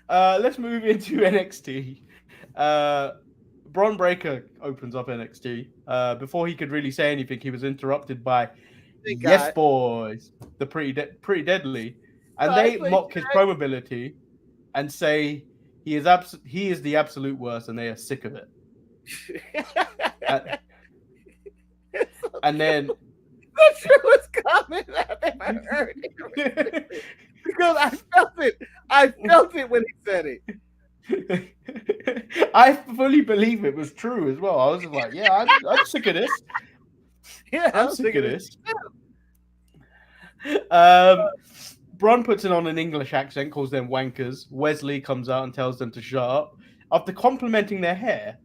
Let's move into NXT. Bron Breakker opens up NXT. Before he could really say anything, he was interrupted by Yes Boys, the pretty deadly, and they mock his pro ability and say he is the absolute worst, and they are sick of it. And then the truest comment I've ever heard. Because I felt it when he said it. I fully believe it was true as well. I was like, yeah, I'm sick of this. Yeah, I'm sick of this. Bron puts it on an English accent, calls them wankers. Wesley comes out and tells them to shut up. After complimenting their hair,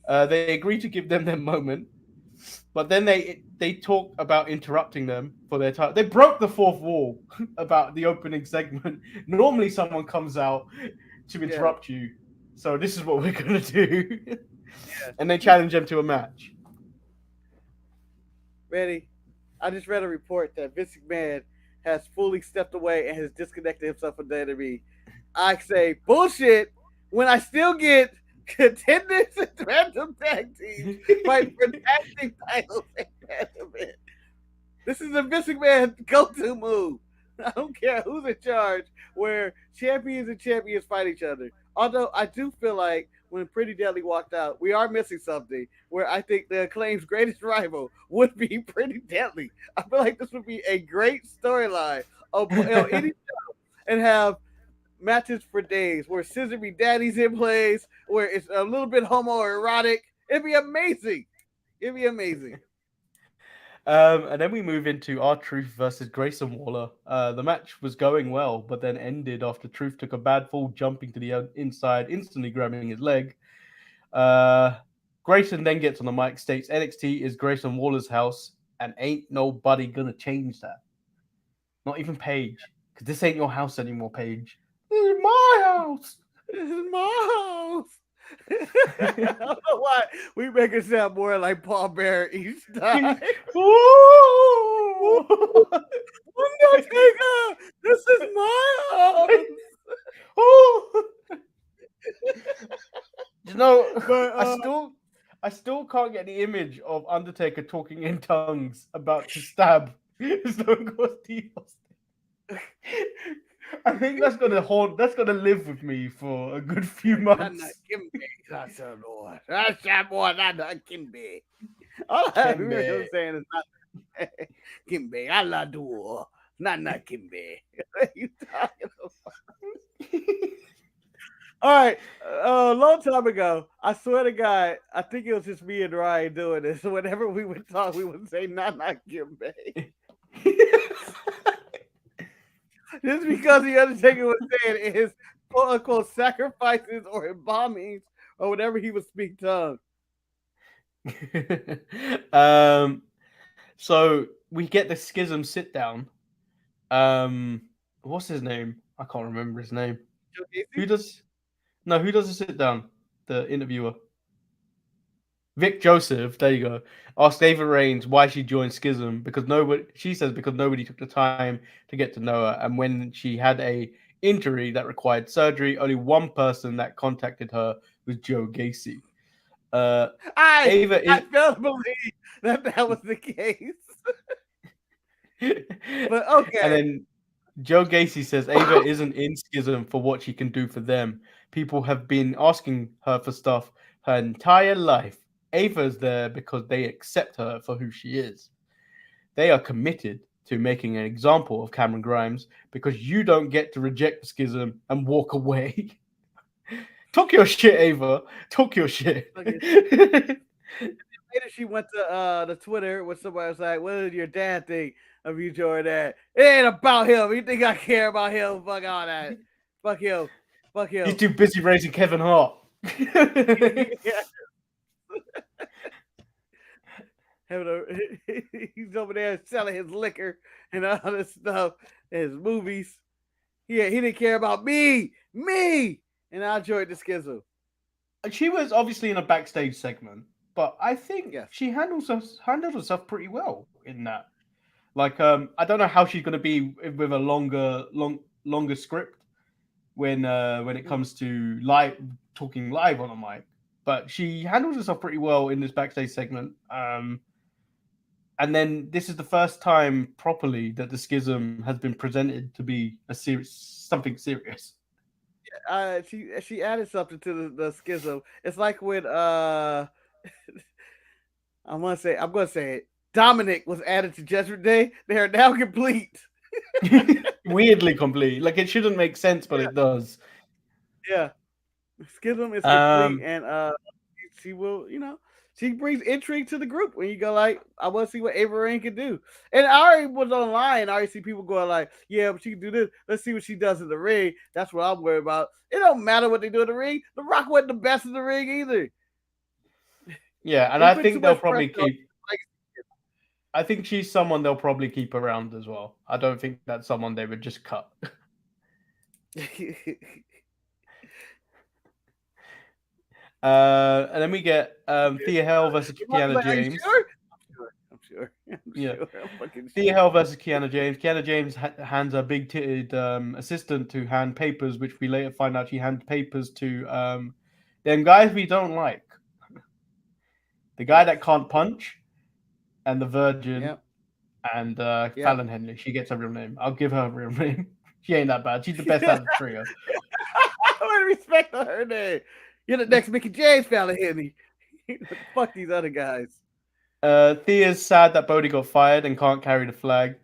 they agree to give them their moment. But then they talk about interrupting them for their time. They broke the fourth wall about the opening segment. Normally someone comes out to interrupt you. So this is what we're going to do. And they challenge them to a match. Ready? I just read a report that Vince McMahon has fully stepped away and has disconnected himself from WWE. I say bullshit when I still get contenders and random tag teams fighting for tag team titles and random men. This is a Vince McMahon go-to move. I don't care who's in charge, where champions and champions fight each other. Although I do feel like when Pretty Deadly walked out, we are missing something where I think the Acclaim's greatest rival would be Pretty Deadly. I feel like this would be a great storyline of any show and have matches for days where Scissor Me Daddy's in plays, where it's a little bit homoerotic. It'd be amazing. It'd be amazing. And then we move into R-Truth versus Grayson Waller. The match was going well, but then ended after Truth took a bad fall, jumping to the inside, instantly grabbing his leg. Grayson then gets on the mic, states NXT is Grayson Waller's house, and ain't nobody gonna change that. Not even Paige, because this ain't your house anymore, Paige. This is my house. This is my house. I don't know why we make it sound more like Paul Bearer each time. Undertaker, this is my house. You know, But, I still can't get the image of Undertaker talking in tongues about to stab Stone Cold Steve Austin. I think that's gonna live with me for a good few months. That's that boy, not Kimbe. All I remember him saying is not Kimbe. I love you, not Kimbe. What are you talking about? All right, a long time ago, I swear to God, I think it was just me and Ryan doing this. So whenever we would talk, we would say not Kimbe. Just because the Undertaker was saying in his quote unquote sacrifices or embalmings or whatever he would speak tongue. So we get the Schism sit down. What's his name? I can't remember his name. Who does the sit down? The interviewer. Vic Joseph, there you go. Asked Ava Reigns why she joined Schism because nobody took the time to get to know her, and when she had a injury that required surgery, only one person that contacted her was Joe Gacy. I don't believe that was the case. But okay. And then Joe Gacy says Ava isn't in Schism for what she can do for them. People have been asking her for stuff her entire life. Ava's there because they accept her for who she is. They are committed to making an example of Cameron Grimes because you don't get to reject the Schism and walk away. Talk your shit, Ava. Talk your shit. Later she went to the Twitter where somebody was like, what did your dad think of you joining that? It ain't about him. You think I care about him? Fuck all that. Fuck him. Fuck him. He's too busy raising Kevin Hart. He's over there selling his liquor and all this stuff, his movies. He didn't care about me, and I joined the Schism. She was obviously in a backstage segment, but I think she handled herself pretty well in that. Like, I don't know how she's going to be with a longer script when it comes to talking live on a mic, but she handled herself pretty well in this backstage segment. And then this is the first time properly that the Schism has been presented to be something serious. She added something to the Schism. It's like when I'm gonna say it. Dominic was added to Judgment Day. They are now complete. Weirdly complete. Like it shouldn't make sense, but it does. Yeah, Schism is complete, and she will, she brings intrigue to the group when you go like, I want to see what Ava Raine can do. And I already was online. I already see people going like, yeah, but she can do this. Let's see what she does in the ring. That's what I'm worried about. It don't matter what they do in the ring. The Rock wasn't the best in the ring either. Yeah, and I think they'll probably keep. I think she's someone they'll probably keep around as well. I don't think that's someone they would just cut. And then we get Thea Hale versus Kiana James. Sure? sure. Yeah. I'm fucking Thea sure. Hale versus Kiana James. Kiana James hands her big-titted assistant to hand papers, which we later find out she hands papers to them guys we don't like. The guy that can't punch, and the Virgin, Yep. and Yep. Fallon Henley. She gets her real name. I'll give her a real name. She ain't that bad. She's the best out of the trio. I would respect her name. You're the next Mickey James fella, hit me. Fuck these other guys. Thea's sad that Bodhi got fired and can't carry the flag.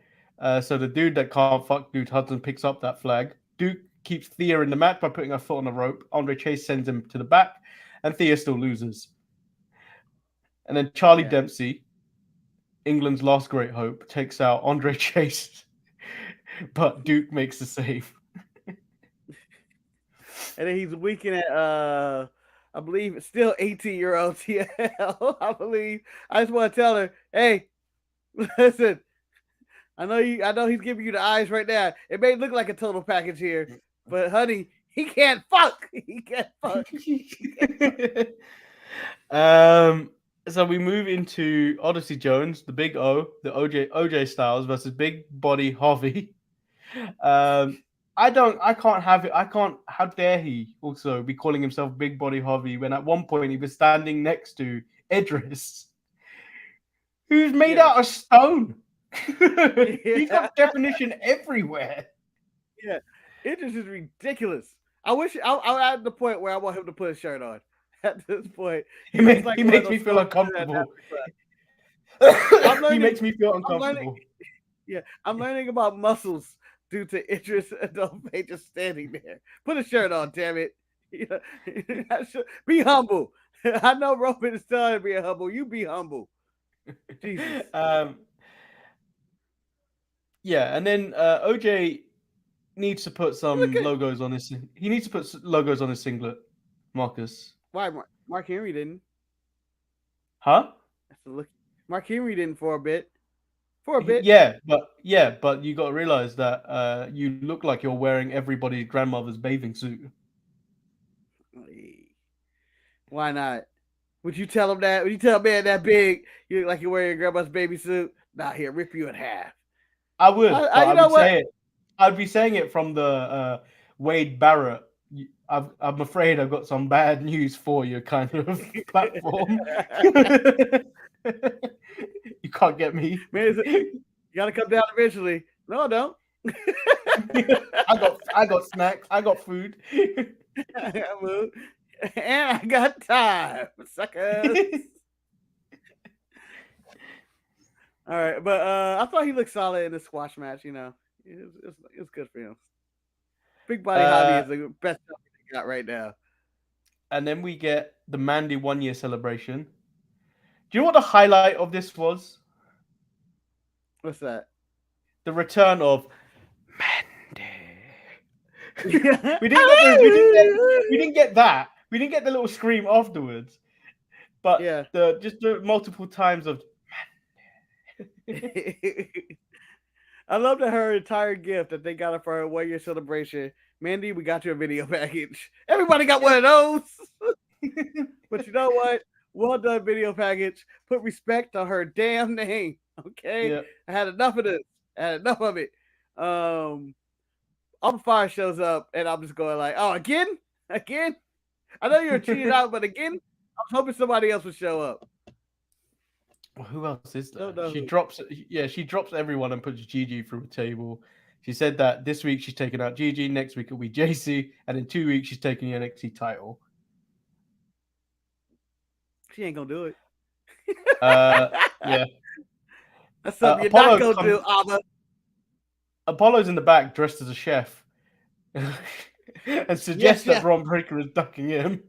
So the dude that can't fuck Dude Hudson picks up that flag. Duke keeps Thea in the match by putting her foot on the rope. Andre Chase sends him to the back, and Thea still loses. And then Charlie Dempsey, England's last great hope, takes out Andre Chase, but Duke makes the save. And then he's weakening at I believe it's still 18-year-old TL. I believe. I just want to tell her, hey, listen, I know he's giving you the eyes right now. It may look like a total package here, but honey, he can't fuck. He can't fuck. So we move into Odyssey Jones, the Big O, the OJ Styles versus Big Body Harvey. I can't have it. How dare he also be calling himself Big Body Harvey when at one point he was standing next to Idris, who's made out of stone. He's got definition everywhere. Yeah, Idris is ridiculous. I wish I'm at the point where I want him to put a shirt on. At this point, he makes me feel uncomfortable. He makes me feel uncomfortable. I'm learning about muscles due to Idris Adolphe just standing there. Put a shirt on, damn it. Be humble. I know Roman is telling you to be humble. You be humble. Jesus. Yeah, and then OJ needs to put some logos on his. He needs to put logos on his singlet, Marcus. Why Mark Henry didn't? Huh? Mark Henry didn't for a bit. Yeah, but you got to realize that you look like you're wearing everybody's grandmother's bathing suit. Why not? Would you tell him that? Would you tell a man that big you look like you're wearing your grandma's baby suit? Nah, he'll rip you in half. I would. I'd be saying it from the Wade Barrett. I'm afraid I've got some bad news for you kind of platform. You can't get me. Man, you gotta come down eventually. No, I don't. I got snacks. I got food. And I got time, suckers. All right, but I thought he looked solid in the squash match. You know, it's good for him. Big Body Hobby is the best stuff we got right now. And then we get the Mandy 1 year celebration. Do you know what the highlight of this was? What's that? The return of Mandy. We didn't get that. We didn't get the little scream afterwards. But the multiple times of Mandy. I love that her entire gift that they got her for her 1 year celebration. Mandy, we got you a video package. Everybody got one of those. But you know what? Well done, video package. Put respect on her damn name. Okay? Yep. I had enough of this. I had enough of it. Alba Fyre shows up, and I'm just going like, oh, again? Again? I know you're cheating out, but again? I was hoping somebody else would show up. Well, who else is there? She drops everyone and puts Gigi through a table. She said that this week she's taking out Gigi, next week it'll be JC, and in 2 weeks she's taking the NXT title. She ain't gonna do it. Yeah. That's something you're not gonna do, Alba. Apollo's in the back dressed as a chef and suggests that Braun Breaker is ducking him.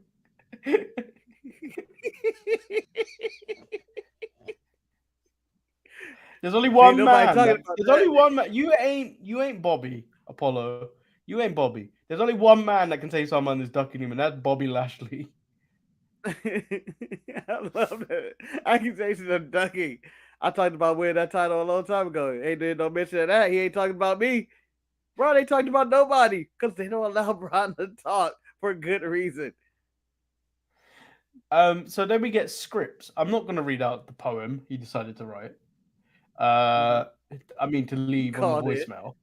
There's only one man. There's only one man. You ain't Bobby, Apollo. You ain't Bobby. There's only one man that can say someone is ducking him, and that's Bobby Lashley. I love it. Accusations of ducking. I talked about winning that title a long time ago. Hey, dude, don't mention that. He ain't talking about me. Bro, they talking about nobody because they don't allow Braun to talk for good reason. So then we get scripts. I'm not going to read out the poem he decided to write. I mean, to leave on Called the it. voicemail.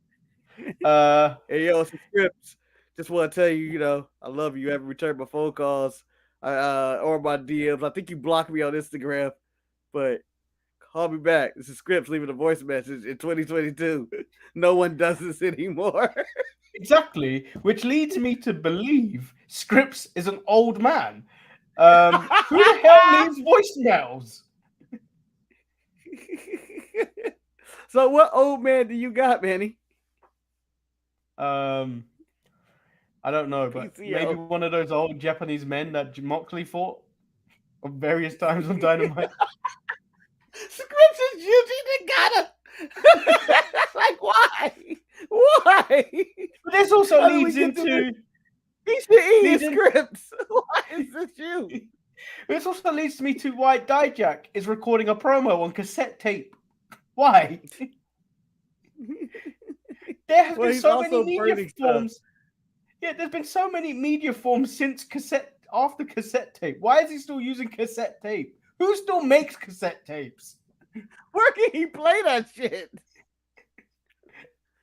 Hey, yo, some scripts. Just want to tell you, I love you. You haven't returned my phone calls or my DMs. I think you blocked me on Instagram, but call me back. This is Scripps leaving a voice message in 2022. No one does this anymore. Exactly, which leads me to believe Scripps is an old man. Who the hell leaves voicemails? So what old man do you got, Manny? I don't know, but PCO. maybe one of those old Japanese men that Moxley fought on various times on Dynamite. Scripps is using the gotta. Like, why? Why? But this also How do we leads get to into He should eat his leads in- Scripps. Why is this you? this also leads me to why Dijak is recording a promo on cassette tape. Why? There have Well, been he's so many also media burning forms. stuff. Yeah, there's been so many media forms since after cassette tape. Why is he still using cassette tape? Who still makes cassette tapes? Where can he play that shit?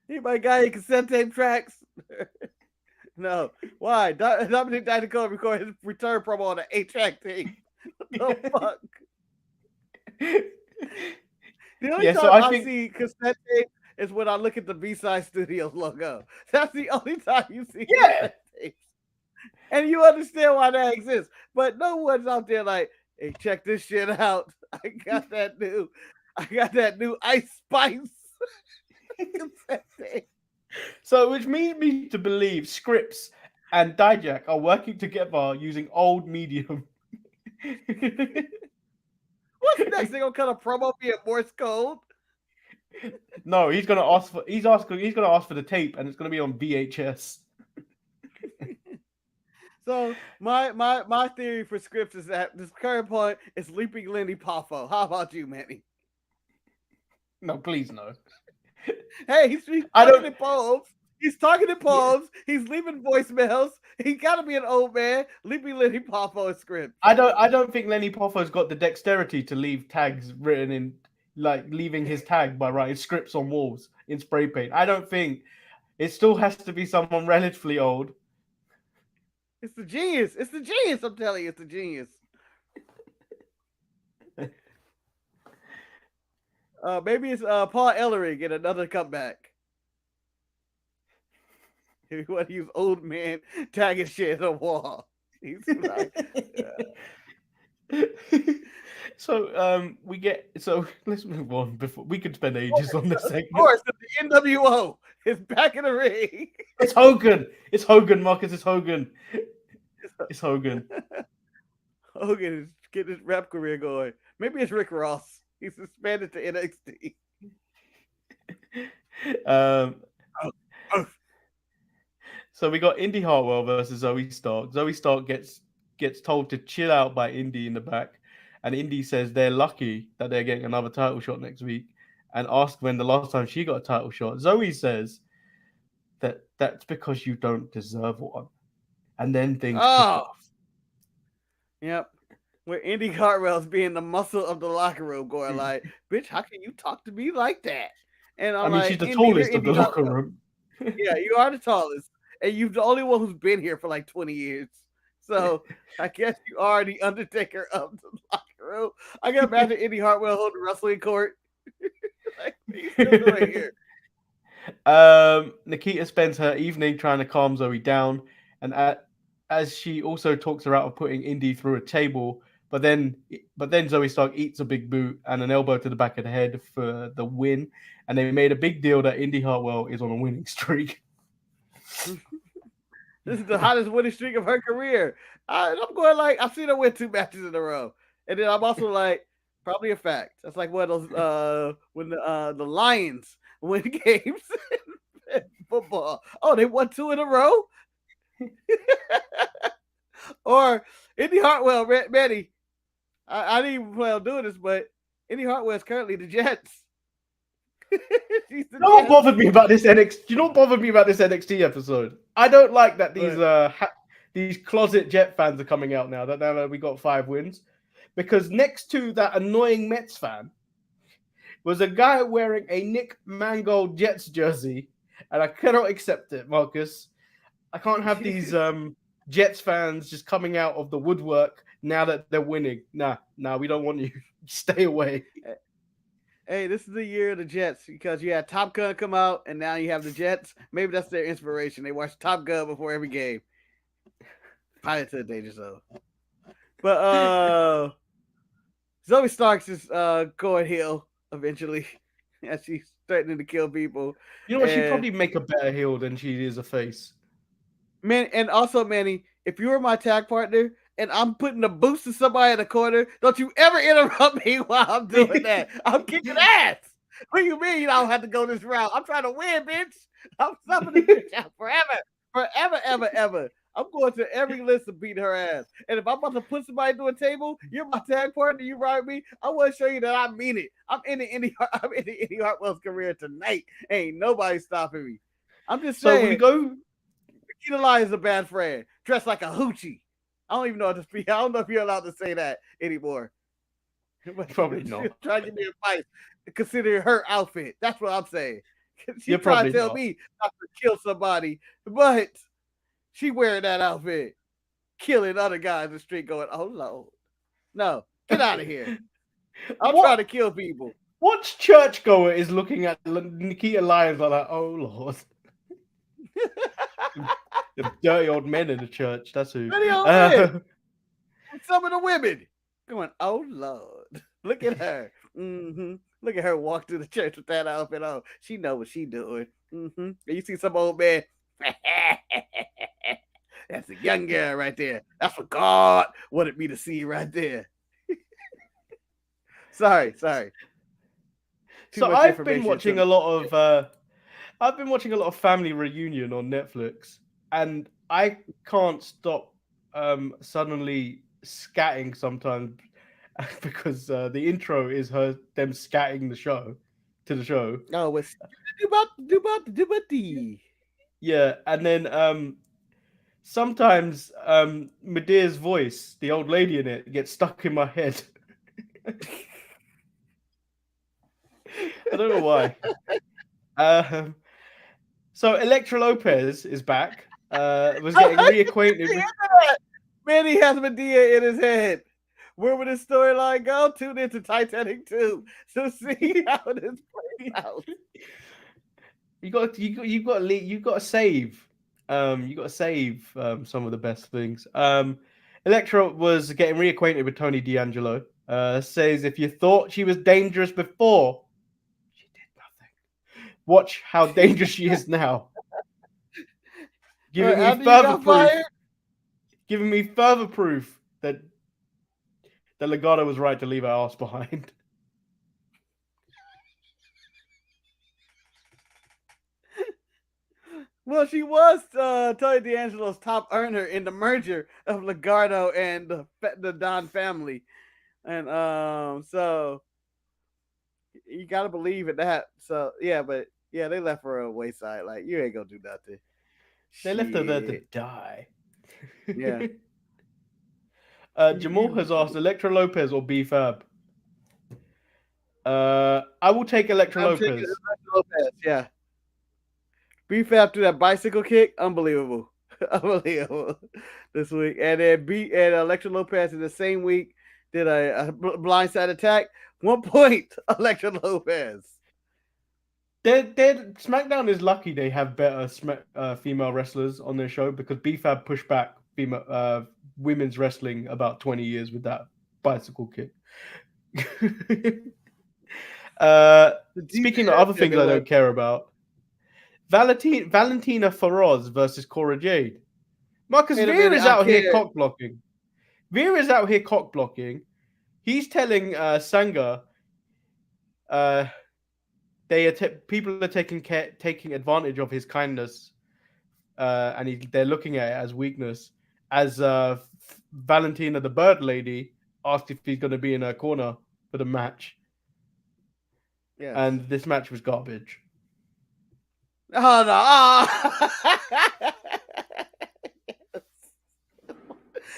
He my guy in cassette tape tracks. No. Why? Dominic Dijakovic recorded his return promo on an 8-track tape. What the fuck? The only Yeah, time so I think see cassette tape is when I look at the B-Side Studios logo. That's the only time you see cassette tapes. And you understand why that exists. But no one's out there like, hey, check this shit out. I got that new Ice Spice cassette tape. so, which leads me to believe Scripps and Dijak are working together using old medium. What's next? They gonna cut a promo via Morse code? No, he's gonna ask for the tape, and it's gonna be on VHS. So my theory for Scripps is that this current point is Leaping Lenny Poffo. How about you, Manny? No, please no. Hey, he's talking in poems. He's talking in poems. He's leaving voicemails. He gotta be an old man. Leaping Lenny Poffo is Scripps. I don't think Lenny Poffo's got the dexterity to leave tags written in, like leaving his tag by writing scripts on walls in spray paint. I don't think it still has to be someone relatively old. It's the genius. It's the genius. I'm telling you, it's the genius. Maybe it's Paul Ellering in another comeback. If you want to use old man tagging shit on the wall. He's like, So let's move on before we could spend ages on this segment. of course, the NWO is back in the ring. It's Hogan. It's Hogan, Marcus. It's Hogan. It's Hogan. Hogan is getting his rap career going. Maybe it's Rick Ross. He's suspended to NXT. So we got Indy Hartwell versus Zoe Stark. Zoe Stark gets told to chill out by Indy in the back, and Indy says they're lucky that they're getting another title shot next week, and asks when the last time she got a title shot. Zoe says that's because you don't deserve one, and then things kick off. Yep. Where Indy Hartwell's being the muscle of the locker room, going like, "Bitch, how can you talk to me like that?" And I'm like, she's the Indy, tallest you're of the Indy locker Hartwell. room. Yeah, you are the tallest, and you're the only one who's been here for like 20 years. So I guess you are the Undertaker of the locker room. I can imagine Indy Hartwell holding wrestling court. Like, he's still doing here. Nikita spends her evening trying to calm Zoe down, and as she also talks her out of putting Indy through a table, but then Zoe Stark eats a big boot and an elbow to the back of the head for the win, and they made a big deal that Indy Hartwell is on a winning streak. This is the hottest winning streak of her career. I'm going like, I've seen her win 2 matches in a row, and then I'm also like, probably a fact. That's like one of those when the Lions win games in football. Oh, they won 2 in a row. Or Indy Hartwell, Manny. I didn't even plan on doing this, but Indy Hartwell is currently the Jets. You know what bothered me about this NXT? You know what bothered me about this NXT episode? I don't like that these closet Jet fans are coming out now that we got 5 wins, because next to that annoying Mets fan was a guy wearing a Nick Mangold Jets jersey, and I cannot accept it, Marcus. I can't have these Jets fans just coming out of the woodwork now that they're winning. Nah, we don't want you. Stay away. Hey, this is the year of the Jets because you had Top Gun come out and now you have the Jets. Maybe that's their inspiration. They watch Top Gun before every game. Pilot to the danger zone. But Zoe Starks is going heel eventually as she's threatening to kill people. You know what? She'd probably make a better heel than she is a face. Man, and also, Manny, if you were my tag partner and I'm putting a boost to somebody in the corner, don't you ever interrupt me while I'm doing that. I'm kicking ass. What do you mean you don't have to go this route? I'm trying to win, bitch. I'm stopping this bitch out forever, ever. I'm going to every list to beat her ass. And if I'm about to put somebody to a table, you're my tag partner, you ride me. I want to show you that I mean it. I'm in Indy Hartwell's career tonight. Ain't nobody stopping me. I'm just saying. So we go. Nikita Lyons is a bad friend, dressed like a hoochie. I don't even know what to speak. I don't know if you're allowed to say that anymore. But probably not. Try to give me advice considering her outfit. That's what I'm saying. She You're trying to probably tell not. me not to kill somebody, but she wearing that outfit, killing other guys in the street going, oh, Lord. No, get out of here. I'm trying to kill people. What churchgoer is looking at Nikita Lyons like that? Oh, Lord. The dirty old men in the church. That's who. Dirty old men. Some of the women going, oh, Lord. Look at her. Mm-hmm. Look at her walk through the church with that outfit on. She know what she doing. Mm-hmm. And you see some old man. That's a young girl right there. That's what God wanted me to see right there. Sorry. So I've been watching a lot of Family Reunion on Netflix, and I can't stop suddenly scatting sometimes because the intro is them scatting to the show. Oh, it's do. Yeah, and then sometimes Medea's voice, the old lady in it, gets stuck in my head. I don't know why. So Elektra Lopez is back. Was getting reacquainted with... Man, he has Medea in his head. Where would his storyline go? Tune into Titanic 2 to see how this plays out. You got to save. You got to save some of the best things. Elektra was getting reacquainted with Tony D'Angelo. Says if you thought she was dangerous before, she did nothing. Watch how dangerous she is now. Giving me further proof that Legado was right to leave her ass behind. Well, she was Tony D'Angelo's top earner in the merger of Legado and the Don family. And so you got to believe in that. So, yeah, but yeah, they left her on the wayside. Like, you ain't going to do nothing. They left her there to die. Yeah. Jamal has asked Elektra Lopez or B-Fab. I will take Elektra Lopez. Yeah. B-Fab threw that bicycle kick. Unbelievable. This week. And then Elektra Lopez in the same week did a blindside attack. 1 point, Elektra Lopez. SmackDown is lucky they have better female wrestlers on their show because B-Fab pushed back women's wrestling about 20 years with that bicycle kick. Speaking of other things I don't care about, Valentina Feroz versus Cora Jade. Marcus Veer is out here cock blocking. He's telling Sangha people are taking advantage of his kindness, and they're looking at it as weakness. As Valentina, the Bird Lady, asked if he's going to be in her corner for the match. Yes. And this match was garbage. Oh, no.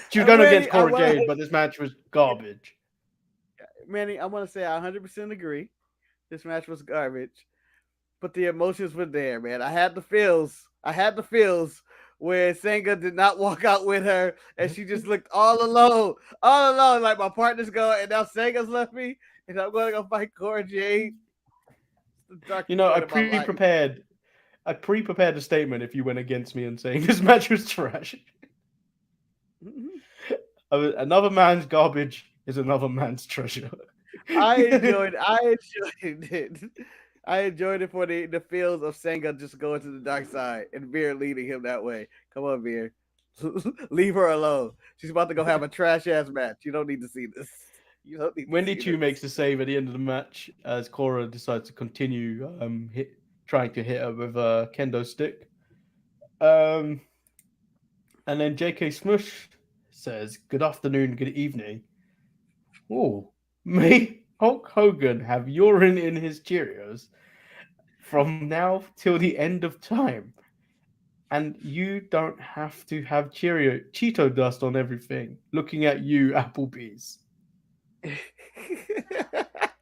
She was going against Cora Jade, but this match was garbage. Manny, I want to say I 100% agree. This match was garbage. But the emotions were there, man. I had the feels. Where Senga did not walk out with her and she just looked all alone. Like my partner's going, and now Senga's left me, and I'm going to go fight Cora Jade. I pre-prepared a statement if you went against me and saying this match was trash. Another man's garbage is another man's treasure. I enjoyed it. I enjoyed it for the feels of Senga just going to the dark side and Veer leading him that way. Come on, Veer. Leave her alone. She's about to go have a trash ass match. You don't need to see this. Wendy Chu makes the save at the end of the match as Cora decides to continue trying to hit her with a kendo stick. And then J.K. Smush says, "Good afternoon, good evening. Oh, may Hulk Hogan have urine in his Cheerios from now till the end of time. And you don't have to have Cheeto dust on everything. Looking at you, Applebee's."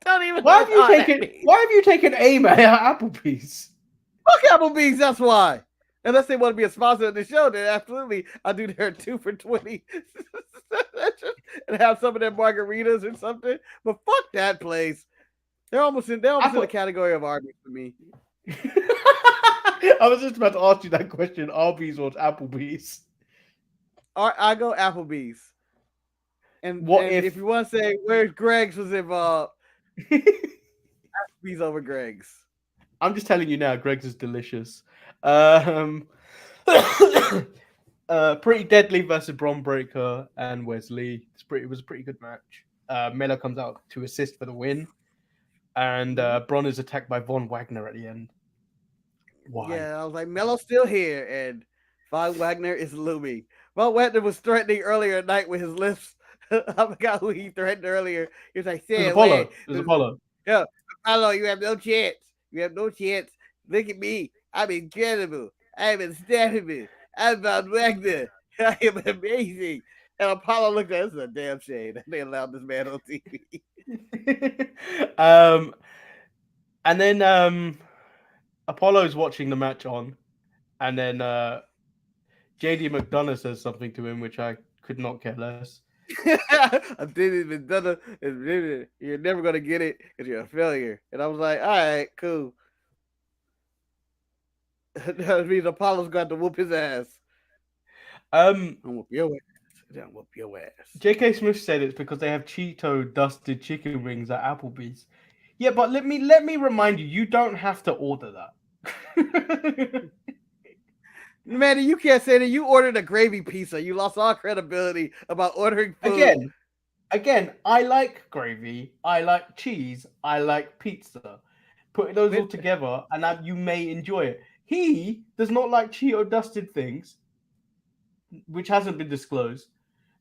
Don't even. Why have you taken aim at Applebee's? Fuck Applebee's. That's why. Unless they want to be a sponsor of the show, then absolutely, I'll do their 2 for $20 and have some of their margaritas or something. But fuck that place. They're almost in the category of Arby's for me. I was just about to ask you that question. Arby's or Applebee's? I go Applebee's. And if you want to say where Greg's was involved, Applebee's over Greg's. I'm just telling you now, Greg's is delicious. Pretty Deadly versus Bron Breakker and Wesley. It was a pretty good match. Miller comes out to assist for the win, and Bron is attacked by Von Wagner at the end. Why? Yeah, I was like, Melo's still here, and Von Wagner is looming. Von Wagner was threatening earlier at night with his lips. I forgot who he threatened earlier. He was like, "Say Apollo. It was Apollo. Yeah, Apollo, you have no chance. Look at me. I'm incredible. I'm unstoppable. I'm Von Wagner. I am amazing." And Apollo looked at us, this is a damn shame that they allowed this man on TV. And then Apollo's watching the match on, and then JD McDonough says something to him, which I could not care less. I didn't even done it. You're never gonna get it because you're a failure. And I was like, all right, cool. That means Apollo's got to whoop his ass. I'm whoop your ass. I'll whoop your ass. J.K. Smith said it's because they have Cheeto dusted chicken wings at Applebee's. Yeah, but let me remind you, you don't have to order that. Manny, you can't say that. You ordered a gravy pizza. You lost all credibility about ordering food. Again, I like gravy. I like cheese. I like pizza. Putting those all together, and you may enjoy it. He does not like Cheeto dusted things, which hasn't been disclosed.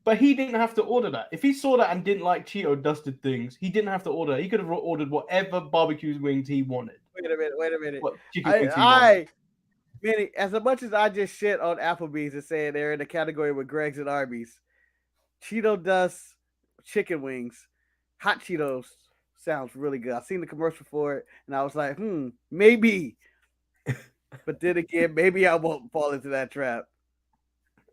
But he didn't have to order that. If he saw that and didn't like Cheeto dusted things, he didn't have to order that. He could have ordered whatever barbecue wings he wanted. Wait a minute. What chicken wings he wanted. Manny, as much as I just shit on Applebee's and saying they're in the category with Greg's and Arby's, Cheeto dust chicken wings, hot Cheetos sounds really good. I've seen the commercial for it, and I was like, maybe. But then again, maybe I won't fall into that trap.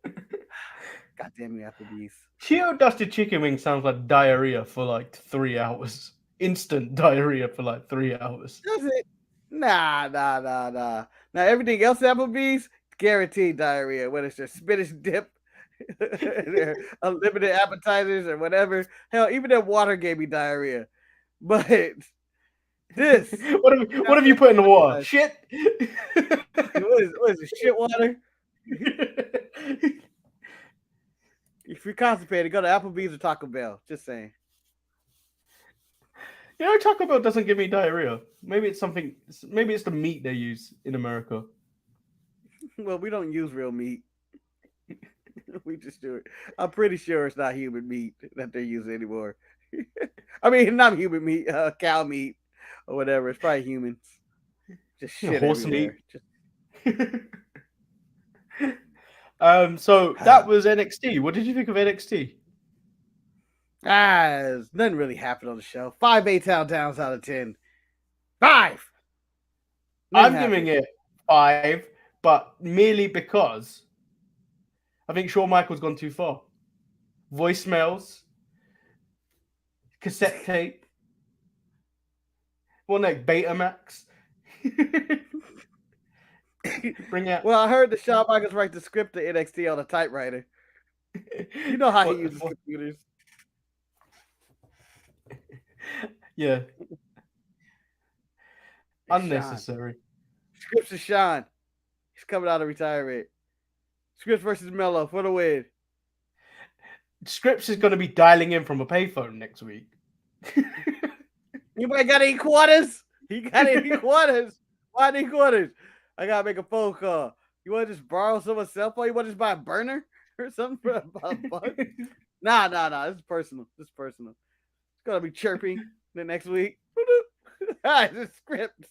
God damn you, Applebee's. Cheeto dusted chicken wings sounds like diarrhea for like 3 hours. Instant diarrhea for like 3 hours. Does it? Nah. Now everything else at Applebee's, guaranteed diarrhea. Whether it's their spinach dip, their unlimited appetizers, or whatever. Hell, even their water gave me diarrhea. But this, what have you put in the water? Shit. What is it? Shit water. If you're constipated, go to Applebee's or Taco Bell. Just saying. You know, Taco Bell doesn't give me diarrhea. Maybe it's the meat they use in America. Well, we don't use real meat. We just do it. I'm pretty sure it's not human meat that they use anymore. I mean, not human meat, cow meat or whatever. It's probably humans. Just shit horse everywhere. meat. So that was NXT. What did you think of NXT? Nothing really happened on the show. 5 8 downs out of 10. 5. I'm giving it 5, but merely because I think Shawn Michaels gone too far. Voicemails, cassette tape. What next? Betamax. Bring out. Well, I heard that Shawn Michaels write the script to NXT on a typewriter. You know how he uses computers. Yeah. Unnecessary. Scripts is Sean. He's coming out of retirement. Scripts versus Mello for the win. Scripps is going to be dialing in from a payphone next week. Anybody got any quarters? He got any quarters? Why any quarters? I gotta make a phone call. You want to just borrow someone's cell phone? You want to just buy a burner or something for a buck? Nah. This is personal. It's gonna be chirping the next week. Alright, this script.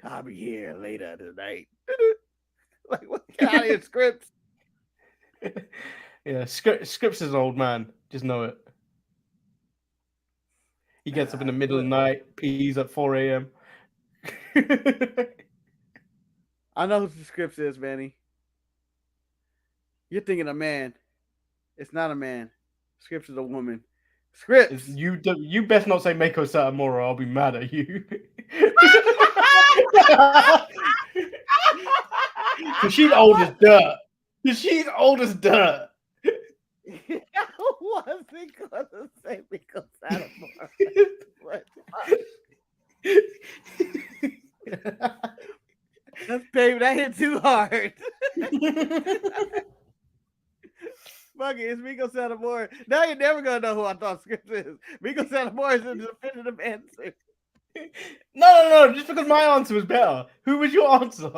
I'll be here later tonight. Like, what kind of scripts? Yeah, Scripps is an old man. Just know it. He gets up in the middle of the night, pees at 4 a.m. I know who the Scripps is, Manny. You're thinking a man. It's not a man. Scripps is a woman. Scripps. You best not say Mako Satomura. I'll be mad at you. Because she's old as dirt. She's old as dirt. I wasn't going to say Mako Satomura. Baby, that hit too hard. Fuck it, it's Miko Satomura. Now you're never gonna know who I thought Scripps is. Miko Satomura is a definitive answer. No. Just because my answer was better. Who was your answer?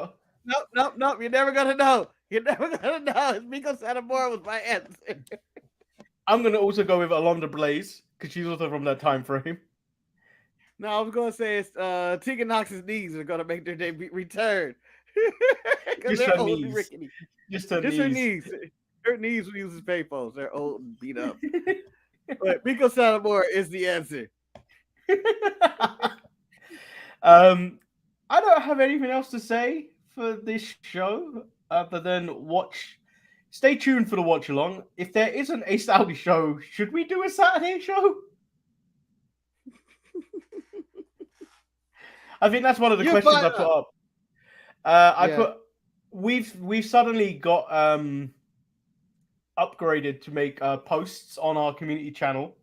Nope. You're never gonna know. It's Miko Satomura was my answer. I'm gonna also go with Alondra Blaze because she's also from that time frame. No, I was gonna say it's Tegan Knox's knees are gonna make their return. Just her knees. Just her knees. Her knees will use as payphones. They're old and beat up. But Miko Satomura is the answer. I don't have anything else to say for this show other than stay tuned for the watch along. If there isn't a Saudi show, should we do a Saturday show? I think that's one of the questions I put up. We've suddenly got upgraded to make posts on our community channel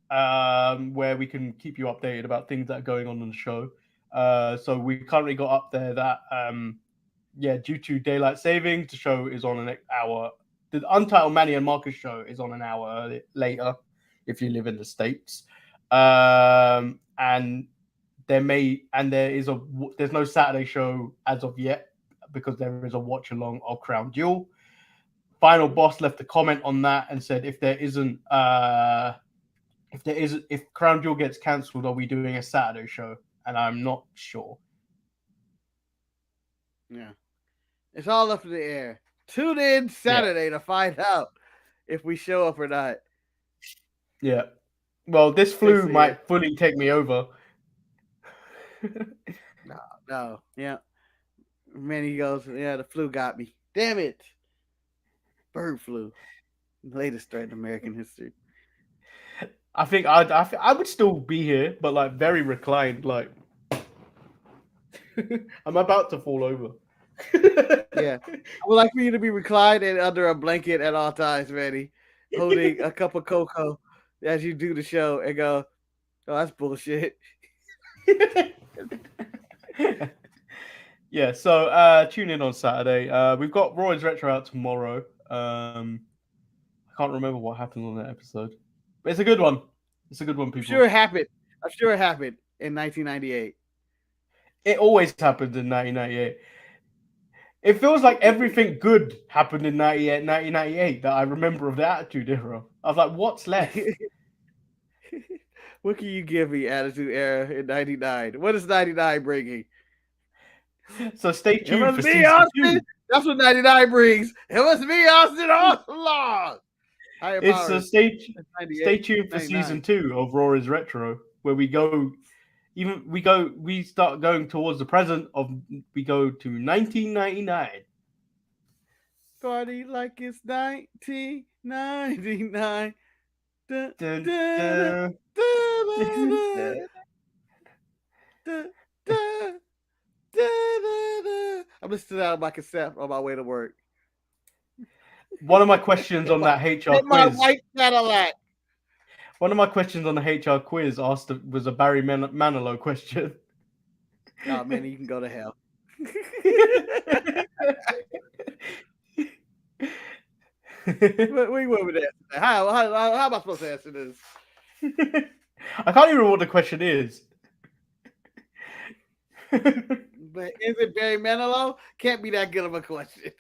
where we can keep you updated about things that are going on the show. So we currently got up there that due to daylight savings, the show is on an hour. The Untitled Manny and Marcus show is on an hour later if you live in the States. And there's no Saturday show as of yet because there is a watch along of Crown Jewel. Final Boss left a comment on that and said if Crown Jewel gets cancelled, are we doing a Saturday show? And I'm not sure. Yeah. It's all up in the air. Tune in Saturday to find out if we show up or not. Yeah. Well, this flu might fully take me over. No. Yeah. Manny goes, the flu got me. Damn it. Bird flu. Latest threat in American history. I think I would still be here, but like very reclined, like I'm about to fall over. Yeah. I would like for you to be reclined and under a blanket at all times, Manny, holding a cup of cocoa as you do the show and go, oh, that's bullshit. Yeah, so tune in on Saturday. We've got Roy's Retro out tomorrow. I can't remember what happened on that episode. But it's a good one. People. I'm sure it happened in 1998. It always happened in 1998. It feels like everything good happened in 1998 that I remember of the Attitude Era. I was like, what's left? What can you give me, Attitude Era in 99? What is 99 bringing? So stay tuned for season 2. That's what 99 brings. It must be Austin all along. Stay tuned for season 2 of Raw is Retro, where we go Even we start going towards the present we go to 1999. Party like it's 1999. Dun, Da, dun. da, da, da. I'm listening to that on my cassette on my way to work. One of my questions on that HR In my quiz. white Cadillac. One of my questions on the HR quiz was a Barry Manilow question. Oh man, you can go to hell. We went with that. How am I supposed to answer this? I can't even remember what the question is. But is it Barry Manilow? Can't be that good of a question.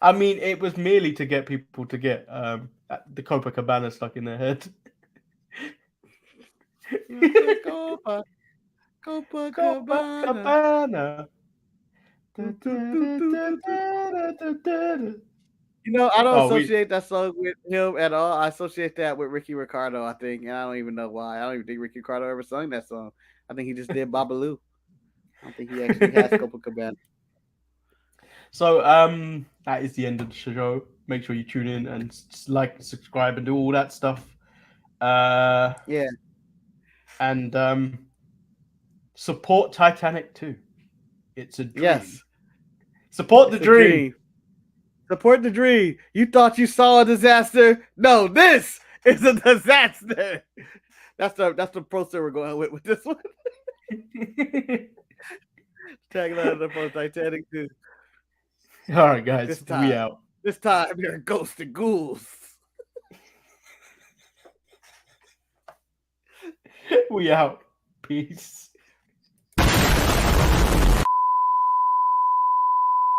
I mean, it was merely to get people to get the Copacabana stuck in their head. Copacabana. You know, I don't associate that song with him at all. I associate that with Ricky Ricardo, I think, and I don't even know why. I don't even think Ricky Ricardo ever sung that song. I think he just did Babalu. I don't think he actually has Copacabana. So that is the end of the show. Make sure you tune in and like, subscribe, and do all that stuff. Yeah. And support Titanic 2. It's a dream. Yes. Support the dream. Support the dream. You thought you saw a disaster? No, this is a disaster. That's the poster we're going with this one. Tagline of the post Titanic 2. All right, guys. We out. This time you're ghosts and ghouls. We out. Peace.